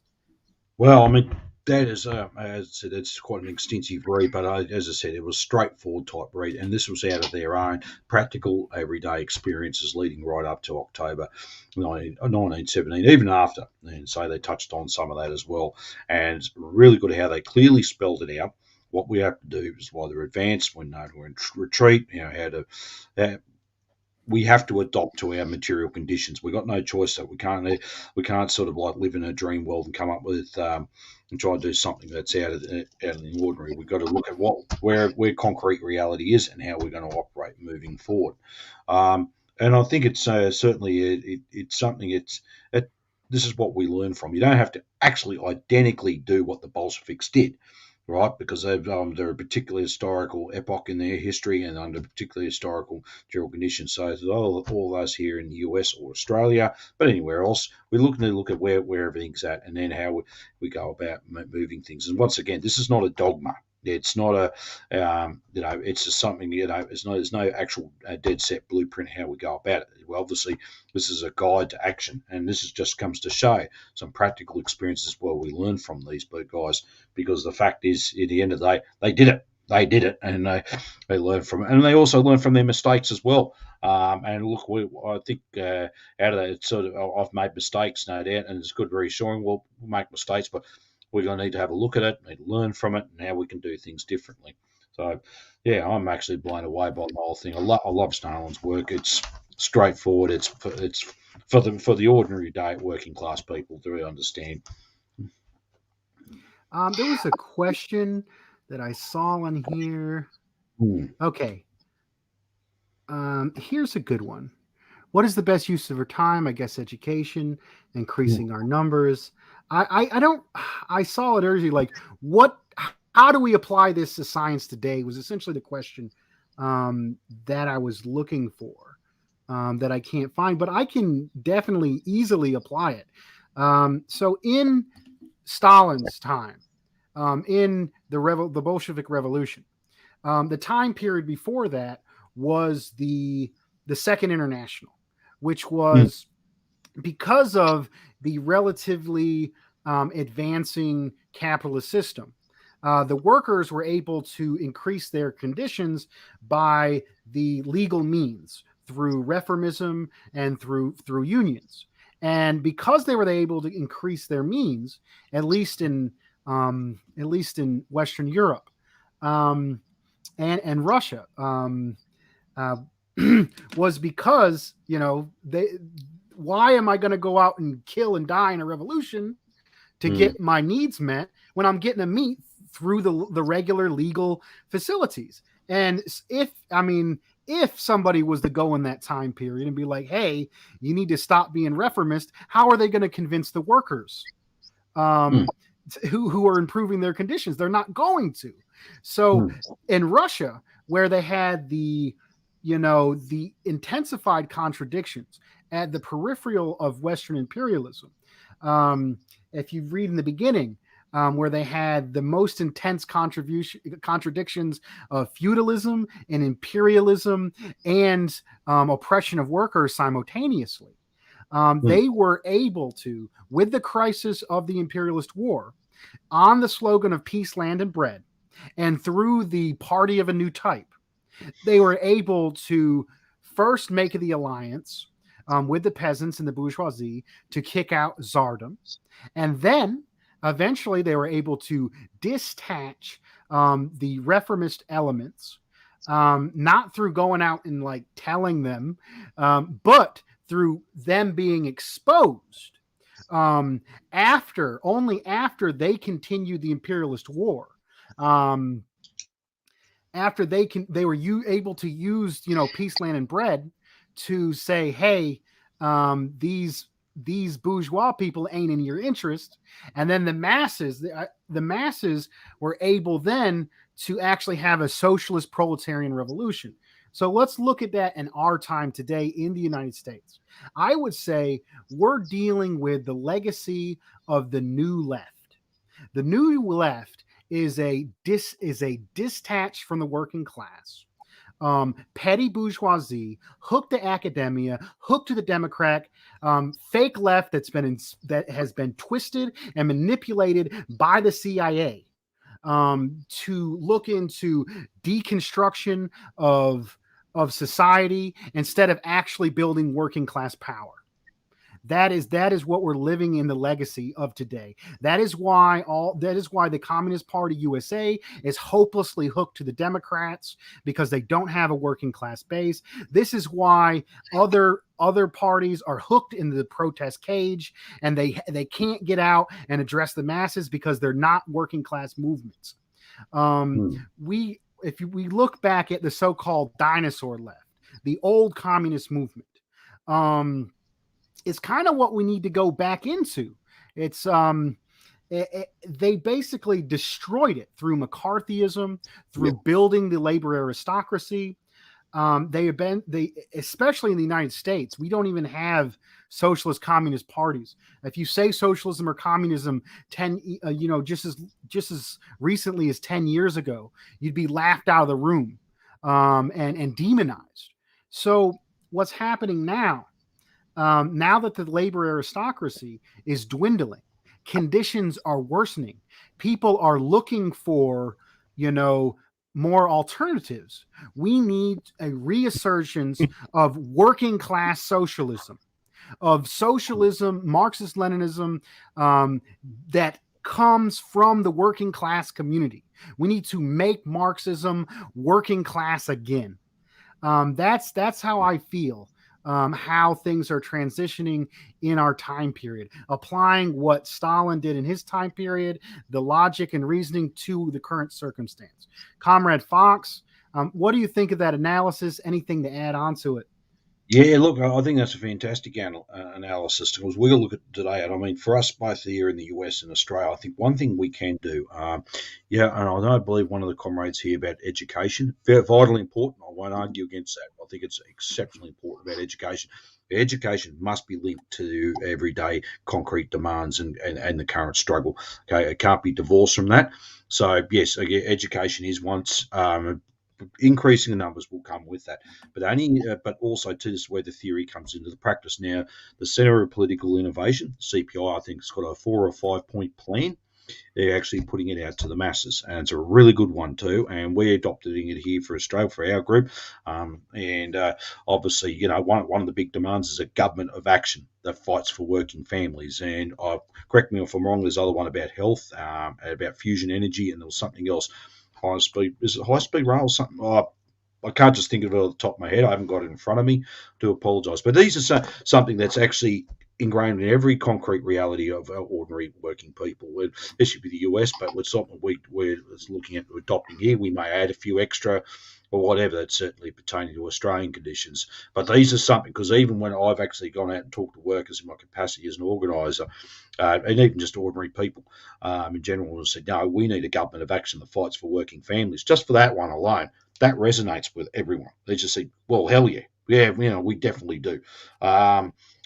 Well, I mean, that is, as I said, it's quite an extensive read, but as I said, it was straightforward type read, and this was out of their own practical everyday experiences leading right up to October 1917, even after. And so they touched on some of that as well, and it's really good how they clearly spelled it out. What we have to do is either advance when we're in retreat, how we have to adopt to our material conditions. We've got no choice. So we can't sort of like live in a dream world and come up with and try to do something that's out of the ordinary. We've got to look at where concrete reality is and how we're going to operate moving forward. And I think it's certainly it's something. This is what we learn from. You don't have to actually identically do what the Bolsheviks did, right? Because they're a particular historical epoch in their history and under particular historical general conditions. So all of us here in the US or Australia, but anywhere else, we're looking to look at where everything's at and then how we go about moving things. And once again, this is not a dogma. It's not it's just something, there's no actual dead set blueprint how we go about it. Well, obviously, this is a guide to action, and this just comes to show some practical experiences where we learn from these guys, because the fact is, at the end of the day, they did it. They did it, and they learned from it, and they also learned from their mistakes as well. And look, I think out of that, it's sort of, I've made mistakes, no doubt, and it's good reassuring. We'll make mistakes, but we're going to need to have a look at it, need to learn from it, and how we can do things differently. So, yeah, I'm actually blown away by the whole thing. I love Stalin's work. It's straightforward. It's for the ordinary day working class people to understand. There was a question that I saw in here. Okay. Here's a good one. What is the best use of our time? I guess education, increasing our numbers. I don't. I saw it earlier. Like, what? How do we apply this to science today? Was essentially the question that I was looking for, that I can't find, but I can definitely easily apply it. So in Stalin's time, in the Bolshevik Revolution, the time period before that was the Second International, which was because of the relatively advancing capitalist system. The workers were able to increase their conditions by the legal means through reformism and through unions. And because they were able to increase their means, at least in Western Europe and Russia, uh, was because why am I going to go out and kill and die in a revolution to get my needs met when I'm getting a meat through the regular legal facilities? And if somebody was to go in that time period and be like, hey, you need to stop being reformist, how are they going to convince the workers who are improving their conditions? They're not going to. So in Russia, where they had the intensified contradictions at the peripheral of Western imperialism, if you read in the beginning, where they had the most intense contradictions of feudalism and imperialism and oppression of workers simultaneously. They were able to, with the crisis of the imperialist war, on the slogan of peace, land, and bread, and through the party of a new type, they were able to first make the alliance with the peasants and the bourgeoisie to kick out Tsardom. And then eventually they were able to detach the reformist elements, not through going out and like telling them, but through them being exposed only after they continued the imperialist war. After they were able to use peace, land, and bread to say, hey, these bourgeois people ain't in your interest, and then the masses were able then to actually have a socialist proletarian revolution. So let's look at that in our time today in the United States. I would say we're dealing with the legacy of the new left. The new left is a detached from the working class, petty bourgeoisie, hooked to academia, hooked to the Democrat, fake left that has been twisted and manipulated by the CIA to look into deconstruction of society instead of actually building working class power. That is what we're living in the legacy of today. That is why the Communist Party USA is hopelessly hooked to the Democrats, because they don't have a working class base. This is why other parties are hooked into the protest cage, and they can't get out and address the masses because they're not working class movements. If we look back at the so-called dinosaur left, the old communist movement, it's kind of what we need to go back into. It's they basically destroyed it through McCarthyism, through building the labor aristocracy. Especially in the United States, we don't even have socialist communist parties. If you say socialism or communism just as recently as 10 years ago, you'd be laughed out of the room and demonized. So what's happening now? Now that the labor aristocracy is dwindling, conditions are worsening. People are looking for, more alternatives. We need a resurgence of working class socialism, Marxist-Leninism, that comes from the working class community. We need to make Marxism working class again. That's how I feel. how things are transitioning in our time period, applying what Stalin did in his time period, the logic and reasoning to the current circumstance. Comrade Fox, what do you think of that analysis? Anything to add on to it? Yeah, look, I think that's a fantastic analysis because we look at today, and I mean, for us both here in the US and Australia, I think one thing we can do, yeah, and I know I believe one of the comrades here about education, very vitally important. I won't argue against that. I think it's exceptionally important about education. Education must be linked to everyday concrete demands and the current struggle. Okay, it can't be divorced from that. So yes, again, education is once increasing the numbers will come with that, but also to this where the theory comes into the practice. Now, the Centre of Political Innovation (CPI) I think it's got a 4 or 5 point plan. They're actually putting it out to the masses, and it's a really good one too. And we're adopting it here for Australia for our group. And obviously, one of the big demands is a government of action that fights for working families. And correct me if I'm wrong. There's other one about health, about fusion energy, and there was something else. High speed, is it high speed rail? Something. I can't just think of it off the top of my head. I haven't got it in front of me. To apologise, but these are something that's actually ingrained in every concrete reality of ordinary working people. This should be the US, but with something we're looking at adopting here, we may add a few extra or whatever. That's certainly pertaining to Australian conditions. But these are something because even when I've actually gone out and talked to workers in my capacity as an organiser, and even just ordinary people in general, have said, no, we need a government of action that fights for working families. Just for that one alone, that resonates with everyone. They just say, well, hell yeah. Yeah, we definitely do.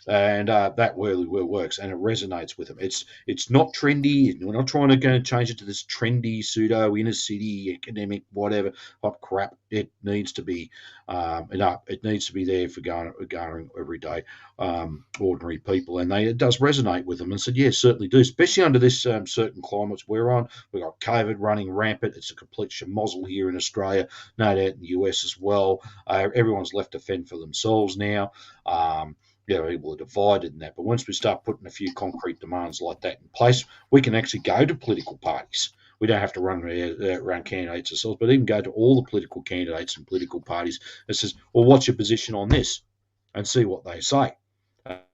And that really works, and it resonates with them. It's not trendy. We're not trying to go and change it to this trendy pseudo inner city academic whatever hot crap. It needs to be, it needs to be there for garnering everyday ordinary people, and it does resonate with them. And said, yes, certainly do, especially under this certain climates we're on. We've got COVID running rampant. It's a complete schmozzle here in Australia, no doubt in the US as well. Everyone's left to fend for themselves now. People are divided in that. But once we start putting a few concrete demands like that in place, we can actually go to political parties. We don't have to run around candidates ourselves, but even go to all the political candidates and political parties and says, well, what's your position on this? And see what they say.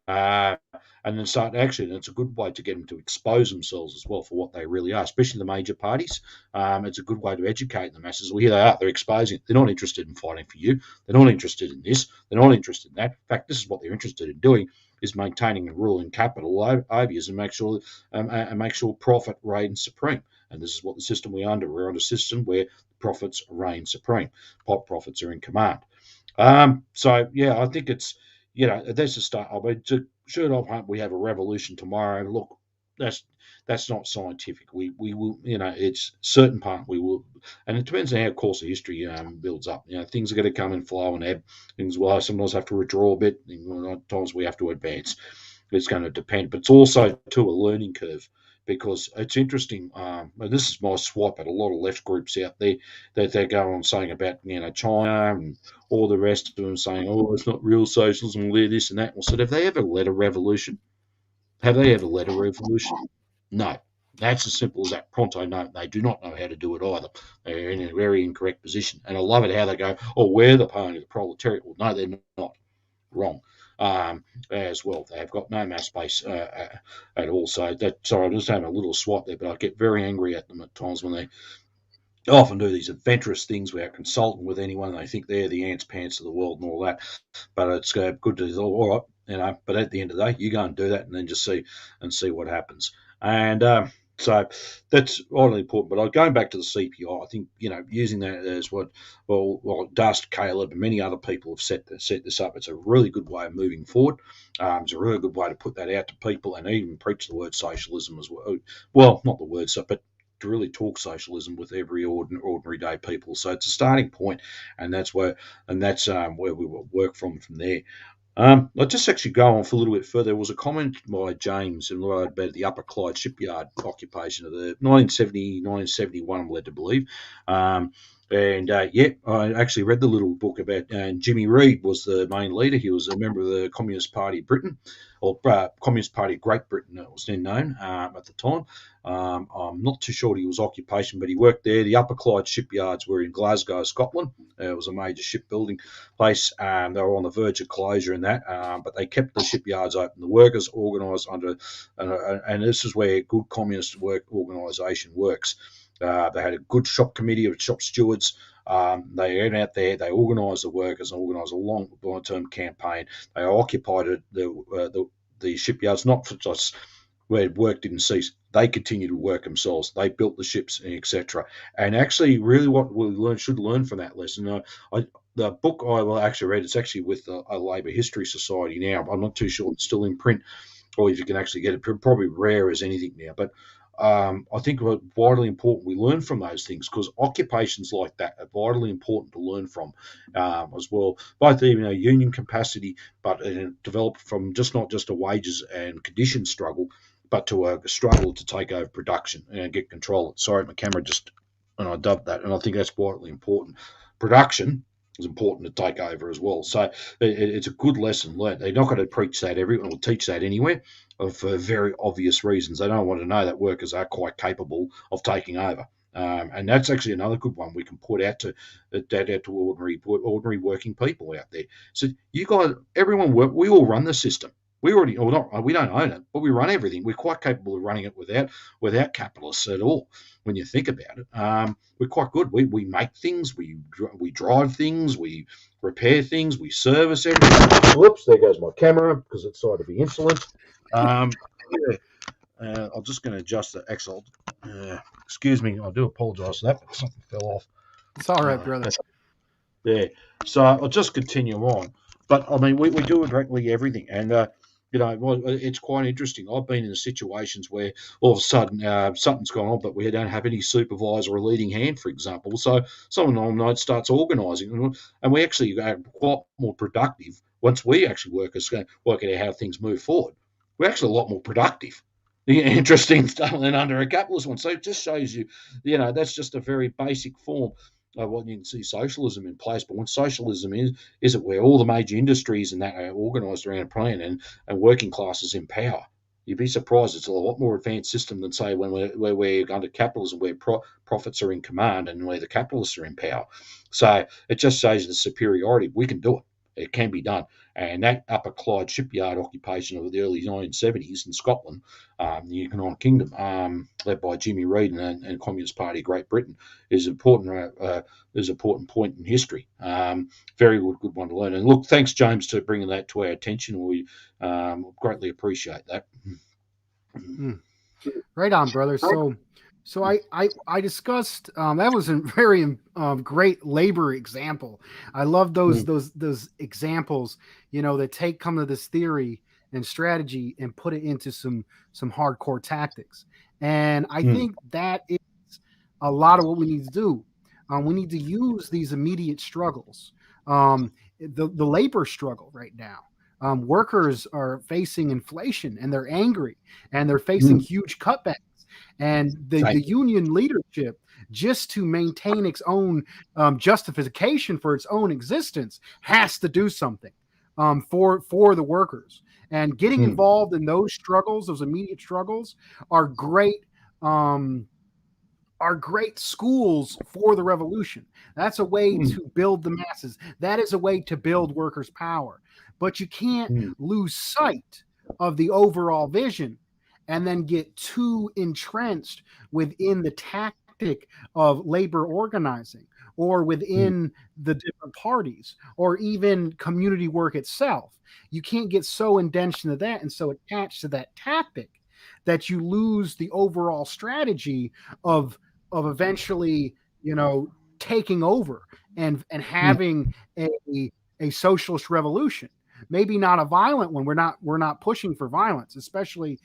Uh, and then start actually, and it's a good way to get them to expose themselves as well for what they really are, especially the major parties. It's a good way to educate the masses. Well, here they are, they're exposing it. They're not interested in fighting for you. They're not interested in this. They're not interested in that. In fact, this is what they're interested in doing is maintaining and ruling capital over you and make sure profit reigns supreme. And this is what the system we're under. We're under a system where profits reign supreme. Profits are in command. So yeah, I think it's that's a start. I mean, to shoot off hunt, we have a revolution tomorrow. Look, that's not scientific. We will, it's certain part we will, and it depends on how course of history builds up. Things are going to come and flow and ebb. Things will sometimes have to withdraw a bit. And times we have to advance. It's going to depend, but it's also to a learning curve because it's interesting. And this is my swipe at a lot of left groups out there that they're going on saying about China and all the rest of them saying, oh, it's not real socialism, this and that. Well, so have they ever led a revolution? Have they ever led a revolution? No. That's as simple as that. Pronto, no, they do not know how to do it either. They're in a very incorrect position. And I love it how they go, oh, we're the party of the proletariat. Well, no, they're not. Wrong. As well. They've got no mass base at all. So sorry, I'm just having a little swap there, but I get very angry at them at times when they often do these adventurous things without consulting with anyone. They think they're the ants pants of the world and all that. But it's good to all right, But at the end of the day, you go and do that, and then just see what happens. And so that's vitally important. But going back to the CPI, I think using that as Dust, Caleb, and many other people have set this up. It's a really good way of moving forward. It's a really good way to put that out to people and even preach the word socialism as well. Well, not the word, but to really talk socialism with every ordinary day people. So it's a starting point, and that's where we will work from there. I'll just actually go on for a little bit further. There was a comment by James about the Upper Clyde shipyard occupation of the 1970, 1971, I'm led to believe. I actually read the little book about, and Jimmy Reed was the main leader. He was a member of the Communist Party of Britain, or Communist Party of Great Britain, it was then known at the time. I'm not too sure he was occupation, but he worked there. The Upper Clyde shipyards were in Glasgow, Scotland, It was a major shipbuilding place. They were on the verge of closure and that, but they kept the shipyards open. The workers organised under, and this is where good communist work organisation works. They had a good shop committee of shop stewards. They went out there, they organised the workers and organised a long-term campaign. They occupied the shipyards, not for just where work didn't cease. They continued to work themselves. They built the ships, etc. And actually, really, what we should learn from that lesson. The book I will actually read, it's actually with a Labour History Society now. I'm not too sure it's still in print, or if you can actually get it. Probably rare as anything now, but I think it's vitally important we learn from those things, because occupations like that are vitally important to learn from as well. Both union capacity, but developed from not just a wages and conditions struggle, but to a struggle to take over production and get control. Sorry, my camera and I dubbed that, and I think that's vitally important. Production is important to take over as well. So it's a good lesson learned. They're not going to preach that everyone will teach that anywhere, for very obvious reasons. They don't want to know that workers are quite capable of taking over. And that's actually another good one we can put out to ordinary working people out there. So you guys, everyone we all run the system. We already, or not, we don't own it, but we run everything. We're quite capable of running it without capitalists at all. When you think about it, we're quite good. We make things, we drive things, we repair things, we service everything. Whoops, there goes my camera because it's decided to be insolent. I'm just going to adjust the Excel. Excuse me, I do apologise for that, but something fell off. It's all right, brother. There. So I'll just continue on. But I mean, we do directly everything, and it's quite interesting. I've been in situations where all of a sudden something's gone on, but we don't have any supervisor or leading hand, for example. So someone on night starts organising, and we actually are quite more productive once we actually work out how things move forward. We're actually a lot more productive. Interesting stuff than under a capitalist one. So it just shows you, that's just a very basic form. Well, you can see socialism in place, but what socialism is it where all the major industries and that are organised around a plan, and working classes in power. You'd be surprised it's a lot more advanced system than, say, when we're under capitalism, where profits are in command and where the capitalists are in power. So it just shows the superiority. We can do it. It can be done. And that Upper Clyde shipyard occupation of the early 1970s in Scotland, the United Kingdom, led by Jimmy Reid and Communist Party of Great Britain, is an important point in history. Very good one to learn. And look, thanks, James, for bringing that to our attention. We greatly appreciate that. Right on, brother. So I discussed that was a very great labor example. I love those examples, that come to this theory and strategy and put it into some hardcore tactics. And I think that is a lot of what we need to do. We need to use these immediate struggles. The labor struggle right now. Workers are facing inflation, and they're angry, and they're facing huge cutbacks. And the union leadership, just to maintain its own justification for its own existence, has to do something for the workers. And getting involved in those struggles, those immediate struggles, are great schools for the revolution. That's a way to build the masses. That is a way to build workers' power. But you can't lose sight of the overall vision and then get too entrenched within the tactic of labor organizing, or within the different parties, or even community work itself. You can't get so indensed into that and so attached to that tactic that you lose the overall strategy of eventually, taking over and having a socialist revolution. Maybe not a violent one. We're not pushing for violence, especially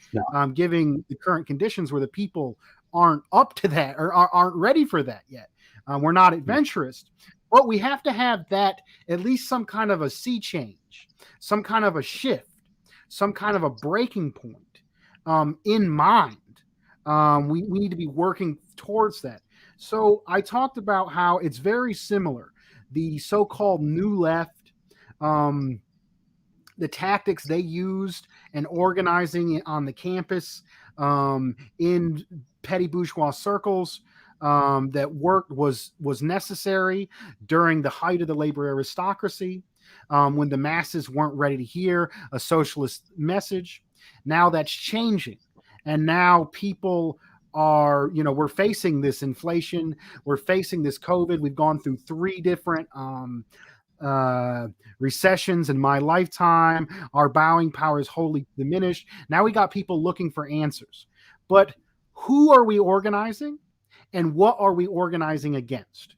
given the current conditions where the people aren't up to that, or aren't ready for that yet. We're not adventurous, but we have to have that, at least some kind of a sea change, some kind of a shift, some kind of a breaking point in mind. We need to be working towards that. So I talked about how it's very similar. The so-called New Left, the tactics they used and organizing on the campus in petty bourgeois circles, that worked was necessary during the height of the labor aristocracy, when the masses weren't ready to hear a socialist message. Now that's changing, and now people are, we're facing this inflation, we're facing this COVID. We've gone through three different uh, recessions in my lifetime. Our buying power is wholly diminished. Now we got people looking for answers. But who are we organizing, and what are we organizing against?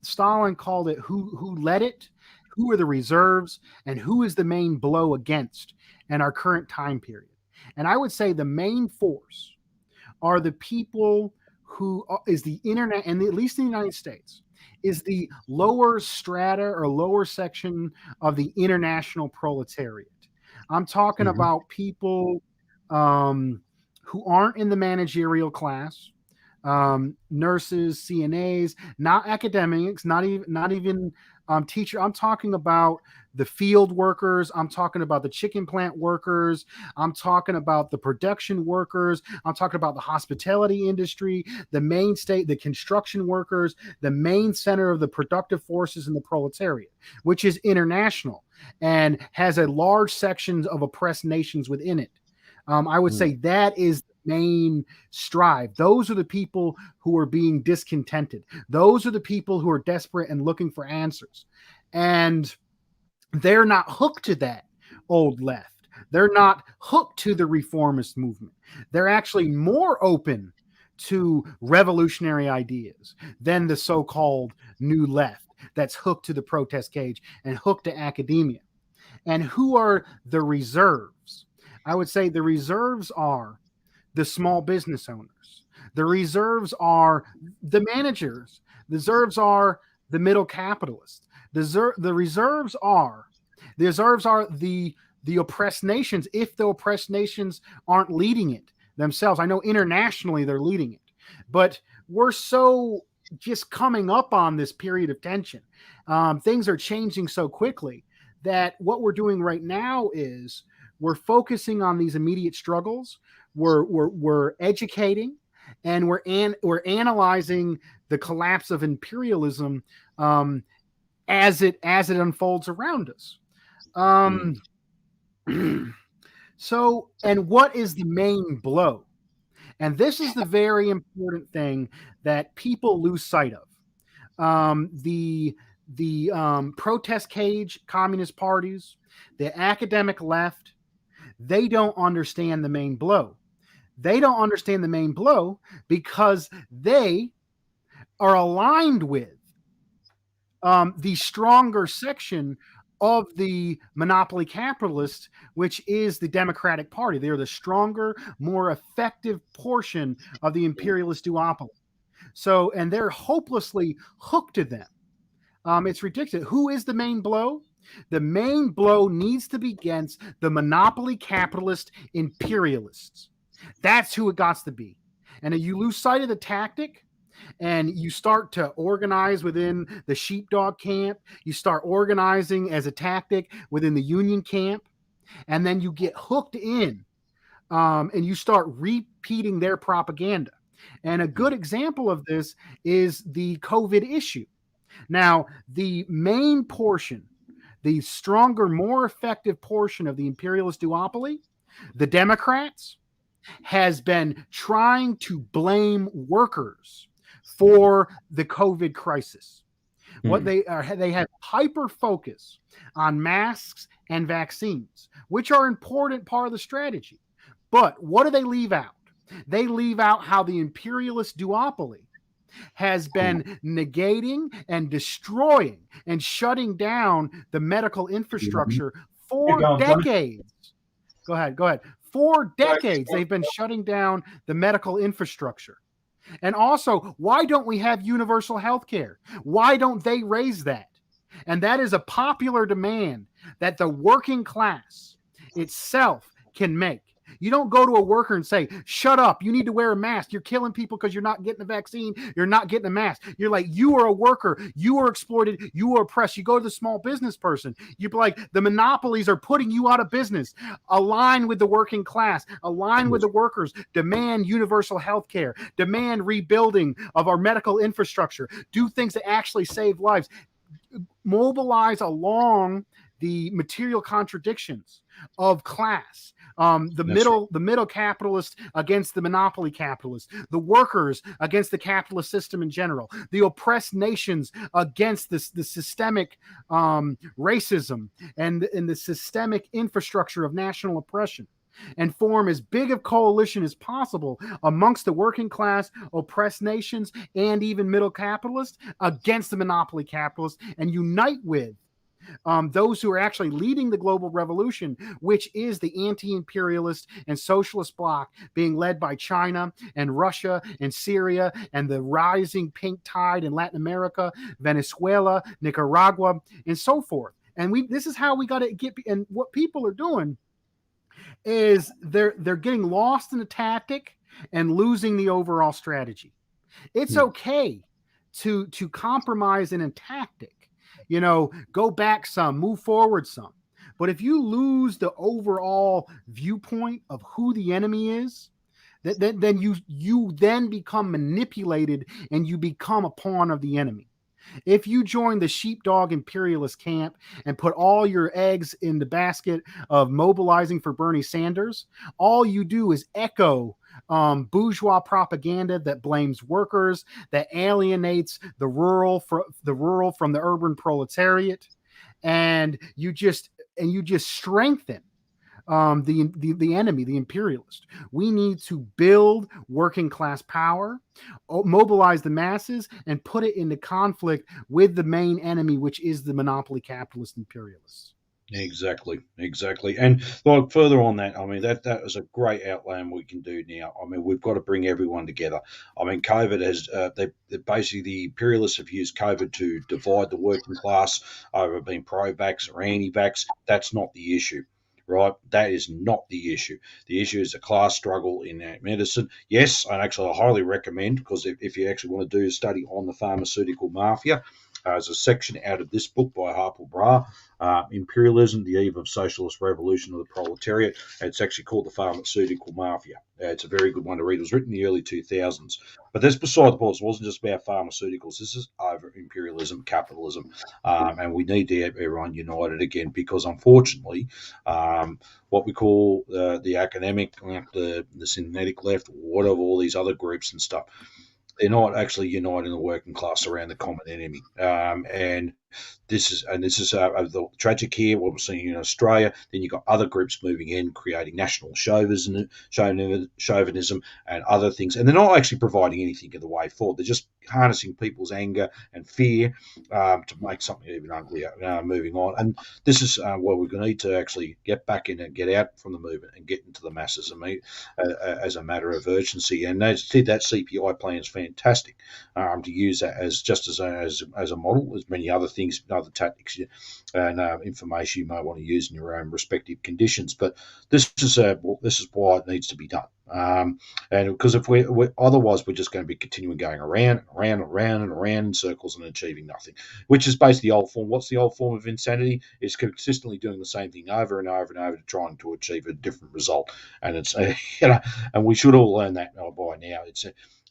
Stalin called it who led it, who are the reserves, and who is the main blow against in our current time period. And I would say the main force are the people who is the internet, and at least in the United States, is the lower strata or lower section of the international proletariat. I'm talking Mm-hmm. about people who aren't in the managerial class, nurses, CNAs, not academics, not even teacher. I'm talking about the field workers. I'm talking about the chicken plant workers. I'm talking about the production workers. I'm talking about the hospitality industry, the construction workers, the main center of the productive forces in the proletariat, which is international and has a large section of oppressed nations within it. I would say that is the main strive. Those are the people who are being discontented. Those are the people who are desperate and looking for answers. And they're not hooked to that old left. They're not hooked to the reformist movement. They're actually more open to revolutionary ideas than the so-called new left that's hooked to the protest cage and hooked to academia. And who are the reserves? I would say the reserves are the small business owners. The reserves are the managers. The reserves are the middle capitalists. The reserves are the oppressed nations, if the oppressed nations aren't leading it themselves. I know internationally they're leading it, but we're so just coming up on this period of tension. Things are changing so quickly that what we're doing right now is we're focusing on these immediate struggles. We're educating, and we're analyzing the collapse of imperialism as it unfolds around us. Um, so, and what is the main blow? And this is the very important thing that people lose sight of. The protest cage communist parties, the academic left, they don't understand the main blow. They don't understand the main blow because they are aligned with the stronger section of the monopoly capitalists, which is the Democratic Party. They are the stronger, more effective portion of the imperialist duopoly. So, and they're hopelessly hooked to them. It's ridiculous. Who is the main blow? The main blow needs to be against the monopoly capitalist imperialists. That's who it got to be. And if you lose sight of the tactic, and you start to organize within the sheepdog camp, you start organizing as a tactic within the union camp, and then you get hooked in, and you start repeating their propaganda. And a good example of this is the COVID issue. Now, the main portion, the stronger, more effective portion of the imperialist duopoly, the Democrats, has been trying to blame workers for the COVID crisis. What they have hyper focus on masks and vaccines, which are an important part of the strategy. But what do they leave out? They leave out how the imperialist duopoly has been negating and destroying and shutting down the medical infrastructure for decades. Go ahead. For decades, they've been shutting down the medical infrastructure. And also, why don't we have universal health care? Why don't they raise that? And that is a popular demand that the working class itself can make. You don't go to a worker and say, shut up, you need to wear a mask. You're killing people because you're not getting the vaccine. You're not getting a mask. You're like, you are a worker. You are exploited. You are oppressed. You go to the small business person. You're like, the monopolies are putting you out of business. Align with the working class. Align with the workers. Demand universal health care. Demand rebuilding of our medical infrastructure. Do things that actually save lives. Mobilize along the material contradictions of class. That's right. The middle capitalist against the monopoly capitalist, the workers against the capitalist system in general, the oppressed nations against the systemic racism and the systemic infrastructure of national oppression, and form as big a coalition as possible amongst the working class, oppressed nations, and even middle capitalists against the monopoly capitalists, and unite with those who are actually leading the global revolution, which is the anti-imperialist and socialist bloc being led by China and Russia and Syria and the rising pink tide in Latin America, Venezuela, Nicaragua, and so forth. And this is how we got to get. And what people are doing is they're getting lost in the tactic and losing the overall strategy. It's okay to compromise in a tactic. Go back some, move forward some. But if you lose the overall viewpoint of who the enemy is, then you then become manipulated and you become a pawn of the enemy. If you join the sheepdog imperialist camp and put all your eggs in the basket of mobilizing for Bernie Sanders, all you do is echo bourgeois propaganda that blames workers, that alienates the rural from the urban proletariat, and you just strengthen the enemy, the imperialist. We need to build working class power, mobilize the masses, and put it into conflict with the main enemy, which is the monopoly capitalist imperialists. Exactly, exactly. And like further on that, I mean that was a great outline we can do now. I mean we've got to bring everyone together. I mean COVID has they basically the imperialists have used COVID to divide the working class over being pro-vax or anti-vax. That's not the issue. Right, that is not the issue. The issue is a class struggle in medicine. Yes, and actually, I highly recommend because if you actually want to do a study on the pharmaceutical mafia, there's a section out of this book by Harper Bra, Imperialism, the Eve of Socialist Revolution of the Proletariat. It's actually called The Pharmaceutical Mafia. It's a very good one to read. It was written in the early 2000s. But that's beside the point. It wasn't just about pharmaceuticals. This is over imperialism, capitalism. And we need to have everyone united again because, unfortunately, what we call the academic, the synthetic left, whatever, all these other groups and stuff, they're not actually uniting the working class around the common enemy. And this is the tragic here. What we're seeing in Australia. Then you've got other groups moving in, creating national chauvinism and other things, and they're not actually providing anything in the way forward. They're just harnessing people's anger and fear to make something even uglier. Moving on, and this is where we're going to need to actually get back in and get out from the movement and get into the masses. As a matter of urgency, and that CPI plan is fantastic to use that as just as a model, as many other things, other tactics and information you might want to use in your own respective conditions. But this is why it needs to be done. And because if we're otherwise, we're just going to be continuing going around and around and around and around in circles and achieving nothing, which is basically the old form. What's the old form of insanity? It's consistently doing the same thing over and over and over, trying to achieve a different result. And it's and we should all learn that by now.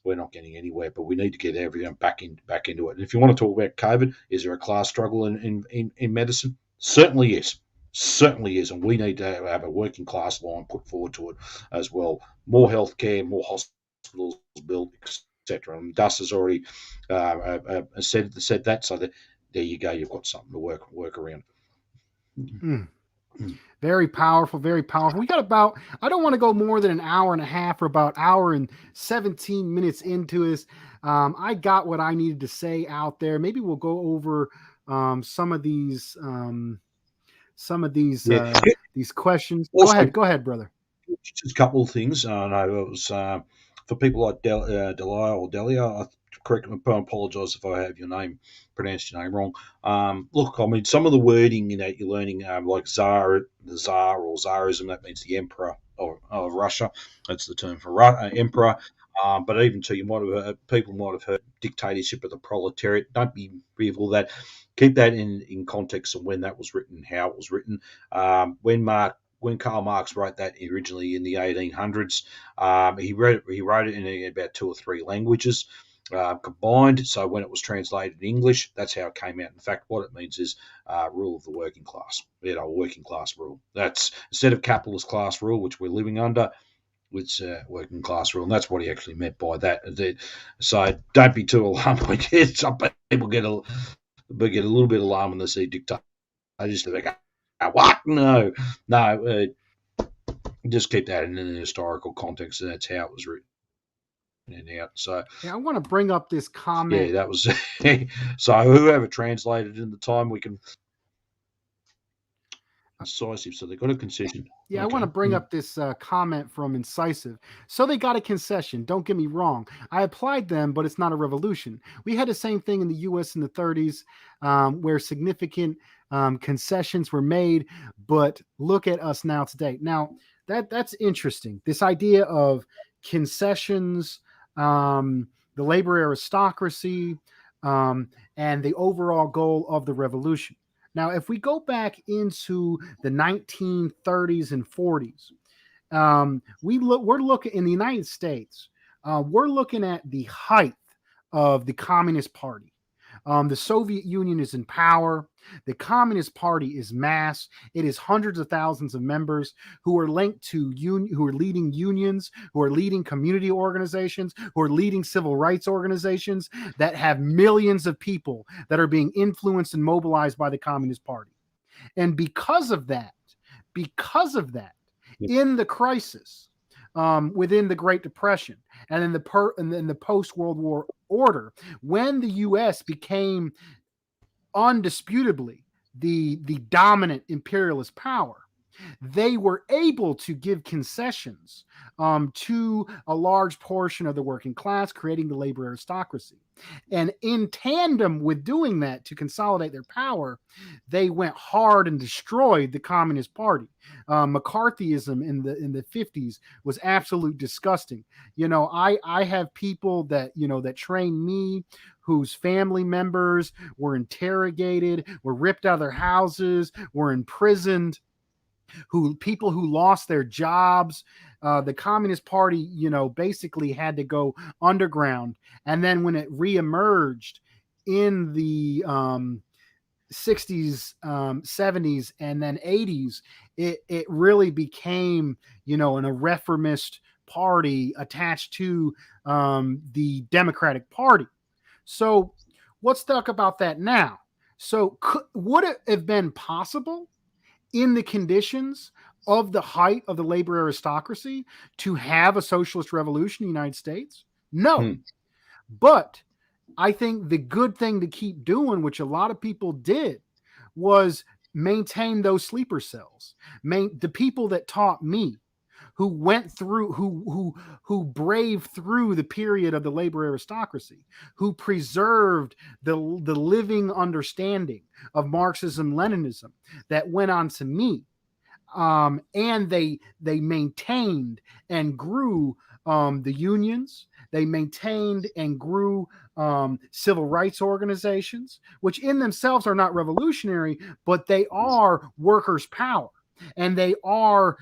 We're not getting anywhere, but we need to get everyone back into it. And if you want to talk about COVID, is there a class struggle in medicine? Certainly is. Certainly is, and we need to have a working class line put forward to it as well. More healthcare, more hospitals built, etc. And Dus has already said that, so that there you go. You've got something to work around. Mm. Very powerful, very powerful. We got about, I don't want to go more than an hour and a half or about hour and 17 minutes into this. I got what I needed to say out there. Maybe we'll go over some of these these questions. Also, Go ahead, brother. just a couple of things. I know it was for people like Delia or Delia. Correct. I apologise if I have your name pronounced your name wrong. Look, some of the wording that you're learning, like the Tsar or Tsarism, that means the emperor. of Russia. That's the term for emperor. But even too, people might have heard dictatorship of the proletariat. Don't be fearful of that. Keep that in context of when that was written, how it was written. When Karl Marx wrote that originally in the 1800s, he wrote it in about 2 or 3 languages combined. So when it was translated in English, that's how it came out. In fact, what it means is rule of the working class, working class rule. That's instead of capitalist class rule, which we're living under, it's working class rule, and that's what he actually meant by that. So don't be too alarmed when some people get a little bit alarmed when they see dictator. I just think, what? No, no. Just keep that in an historical context, and that's how it was written out. So yeah, I want to bring up this comment. that was so whoever translated in the time, we can incisive. So they got a concession. Yeah, I want to bring up this comment from Incisive. So they got a concession. Don't get me wrong. I applied them, but it's not a revolution. We had the same thing in the U.S. in the 30s, where significant concessions were made. But look at us now today. Now that's interesting. This idea of concessions, the labor aristocracy, and the overall goal of the revolution. Now, if we go back into the 1930s and 40s, we're looking in the United States. We're looking at the height of the Communist Party. The Soviet Union is in power. The Communist Party is mass. It is hundreds of thousands of members who are linked to who are leading unions, who are leading community organizations, who are leading civil rights organizations that have millions of people that are being influenced and mobilized by the Communist Party. And because of that, in the crisis within the Great Depression and in the post-World War order, when the U.S. became undisputably the dominant imperialist power, they were able to give concessions to a large portion of the working class, creating the labor aristocracy. And in tandem with doing that to consolidate their power, they went hard and destroyed the Communist Party. McCarthyism in the 50s was absolute disgusting. I have people that that trained me, whose family members were interrogated, were ripped out of their houses, were imprisoned, people who lost their jobs. The Communist Party, basically had to go underground. And then when it reemerged in the 60s, 70s, and then 80s, it really became, a reformist party attached to the Democratic Party. So let's talk about that now. So would it have been possible in the conditions of the height of the labor aristocracy to have a socialist revolution in the United States? No. But I think the good thing to keep doing, which a lot of people did, was maintain those sleeper cells. The people that taught me, who went through, who braved through the period of the labor aristocracy, who preserved the living understanding of Marxism, Leninism that went on to me, and they maintained and grew the unions. They maintained and grew civil rights organizations, which in themselves are not revolutionary, but they are workers' power. And they are,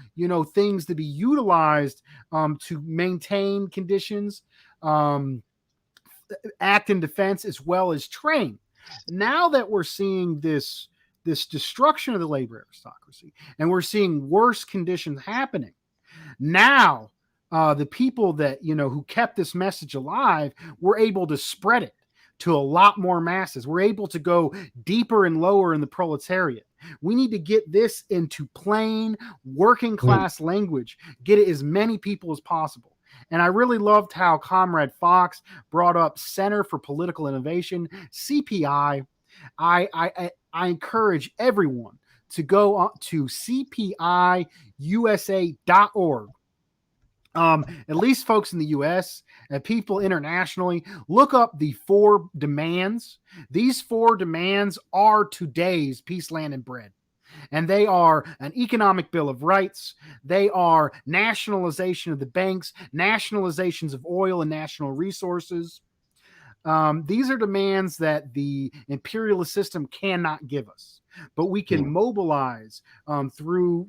things to be utilized to maintain conditions, act in defense, as well as train. Now that we're seeing this destruction of the labor aristocracy, and we're seeing worse conditions happening, now the people that, who kept this message alive were able to spread it to a lot more masses. We're able to go deeper and lower in the proletariat. We need to get this into plain working class language, get it as many people as possible. And I really loved how Comrade Fox brought up Center for Political Innovation, CPI. I encourage everyone to go to cpiusa.org. At least folks in the U.S. and people internationally, look up the 4 demands. These 4 demands are today's peace, land, and bread. And they are an economic bill of rights. They are nationalization of the banks, nationalizations of oil and national resources. These are demands that the imperialist system cannot give us, but we can mobilize through,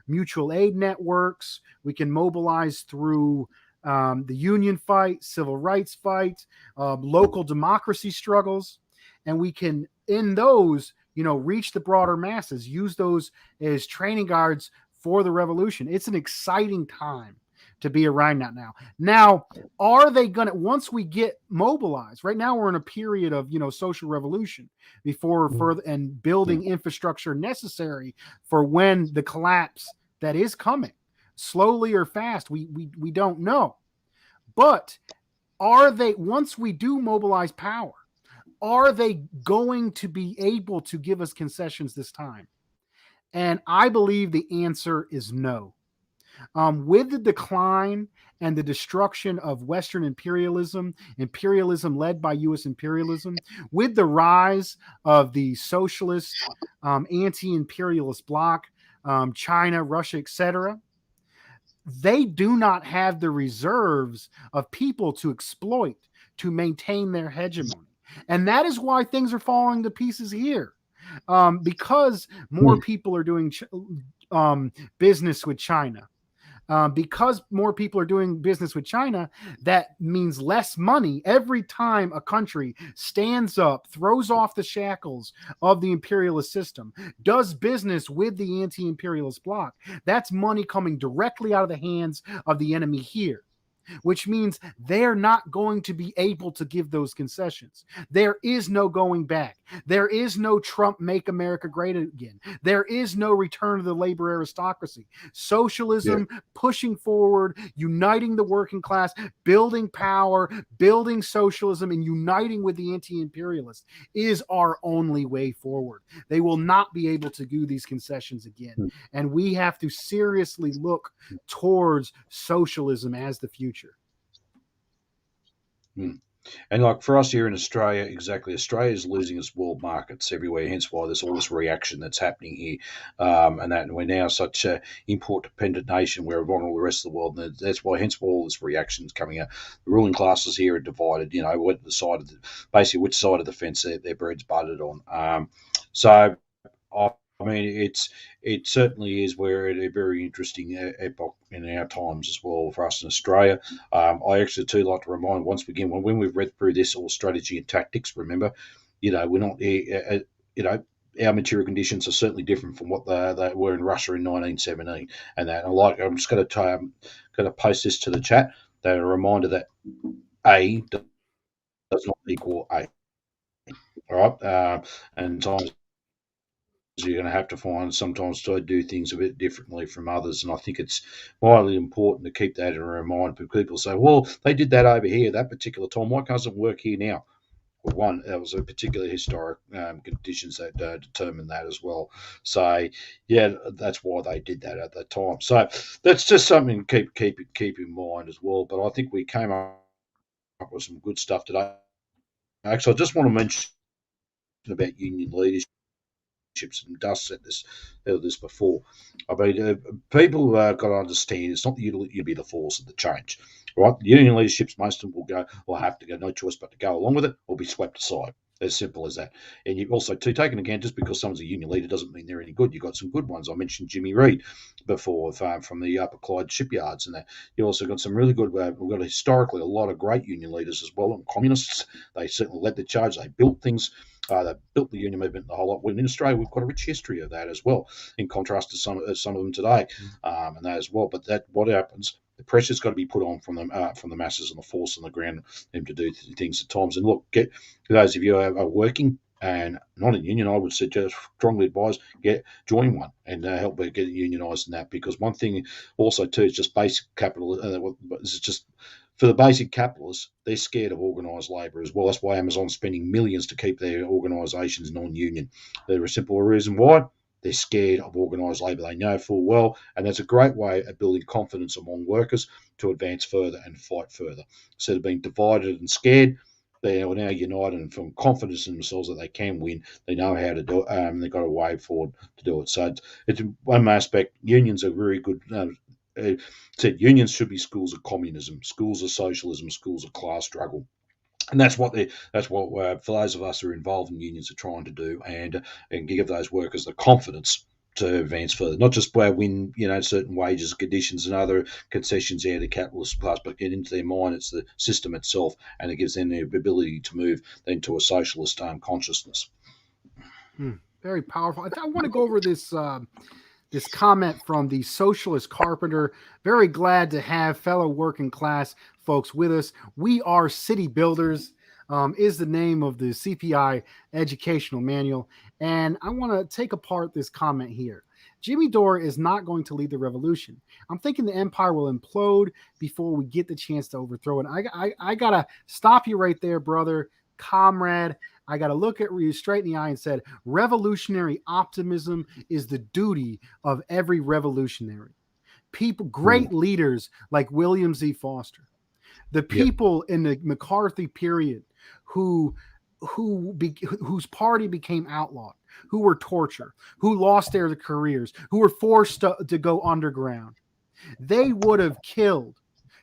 mutual aid networks. We can mobilize through the union fight, civil rights fight, local democracy struggles, and we can, in those, reach the broader masses, use those as training guards for the revolution. It's an exciting time to be around that now. Now, are they going to, once we get mobilized, right now we're in a period of, social revolution before further and building infrastructure necessary for when the collapse that is coming, slowly or fast, we don't know. But are they, once we do mobilize power, are they going to be able to give us concessions this time? And I believe the answer is no. With the decline and the destruction of Western imperialism, imperialism led by U.S. imperialism, with the rise of the socialist, anti-imperialist bloc, China, Russia, etc., they do not have the reserves of people to exploit to maintain their hegemony. And that is why things are falling to pieces here. Because more people are doing business with China. Because more people are doing business with China, that means less money every time a country stands up, throws off the shackles of the imperialist system, does business with the anti-imperialist bloc. That's money coming directly out of the hands of the enemy here, which means they're not going to be able to give those concessions. There is no going back. There is no Trump make America great again. There is no return to the labor aristocracy. Socialism, pushing forward, uniting the working class, building power, building socialism, and uniting with the anti-imperialists is our only way forward. They will not be able to do these concessions again. And we have to seriously look towards socialism as the future. And like for us here in Australia, exactly, Australia is losing its world markets everywhere. Hence why there's all this reaction that's happening here, and we're now such a import-dependent nation. We're on all the rest of the world, and that's why, hence why all this reaction is coming out. The ruling classes here are divided. What the side of basically which side of the fence their bread's buttered on. So I mean, it certainly is where a very interesting epoch in our times as well for us in Australia. I actually too like to remind once again when we've read through this all strategy and tactics. Remember, we're not, our material conditions are certainly different from what they were in Russia in 1917, and that. I'm just going to post this to the chat. That a reminder that A does not equal A. All right, and times you're going to have to find sometimes to do things a bit differently from others. And I think it's vitally important to keep that in mind. Because people say, well, they did that over here, that particular time. Why can't it work here now? Well, one, that was a particular historic conditions that determined that as well. So, yeah, that's why they did that at that time. So that's just something to keep in mind as well. But I think we came up with some good stuff today. Actually, I just want to mention about union leadership. And Dust said this before. I mean, people got to understand it's not you be the force of the change, right? Union leaderships, most of them will go, or have to go, no choice but to go along with it, or be swept aside. As simple as that. And you also taken again, just because someone's a union leader doesn't mean they're any good. You've got some good ones. I mentioned Jimmy Reed before from the Upper Clyde shipyards, and that you also got some really good. We've got historically a lot of great union leaders as well, and communists. They certainly led the charge. They built things. They built the union movement the whole lot. In Australia, we've got a rich history of that as well, in contrast to some of them today, and that as well. But that what happens? The pressure's got to be put on from the masses and the force on the ground them to do things at times. And look, get those of you who are working and not in union, I would suggest strongly advise join one and help get unionised in that, because one thing also too is just basic capital. This is just for the basic capitalists, they're scared of organised labour as well. That's why Amazon's spending millions to keep their organisations non-union. There's a simple reason why. They're scared of organised labour. They know full well, and that's a great way of building confidence among workers to advance further and fight further. Instead of being divided and scared, they are now united and from confidence in themselves that they can win. They know how to do it. They've got a way forward to do it. So it's one aspect. Unions are very good. Said unions should be schools of communism, schools of socialism, schools of class struggle. And that's what for those of us who are involved in unions are trying to do, and give those workers the confidence to advance further, not just by win certain wages, conditions, and other concessions out of the capitalist class, but get into their mind it's the system itself, and it gives them the ability to move into a socialist consciousness. Very powerful. I want to go over this comment from the socialist carpenter. Very glad to have fellow working class folks with us. We are city builders, is the name of the CPI educational manual. And I want to take apart this comment here. Jimmy Dore is not going to lead the revolution. I'm thinking the empire will implode before we get the chance to overthrow it. I got to stop you right there, brother, comrade. I got to look at you straight in the eye and said, revolutionary optimism is the duty of every revolutionary. People, great leaders like William Z. Foster, the people in the McCarthy period whose party became outlawed, who were tortured, who lost their careers, who were forced to go underground. They would have killed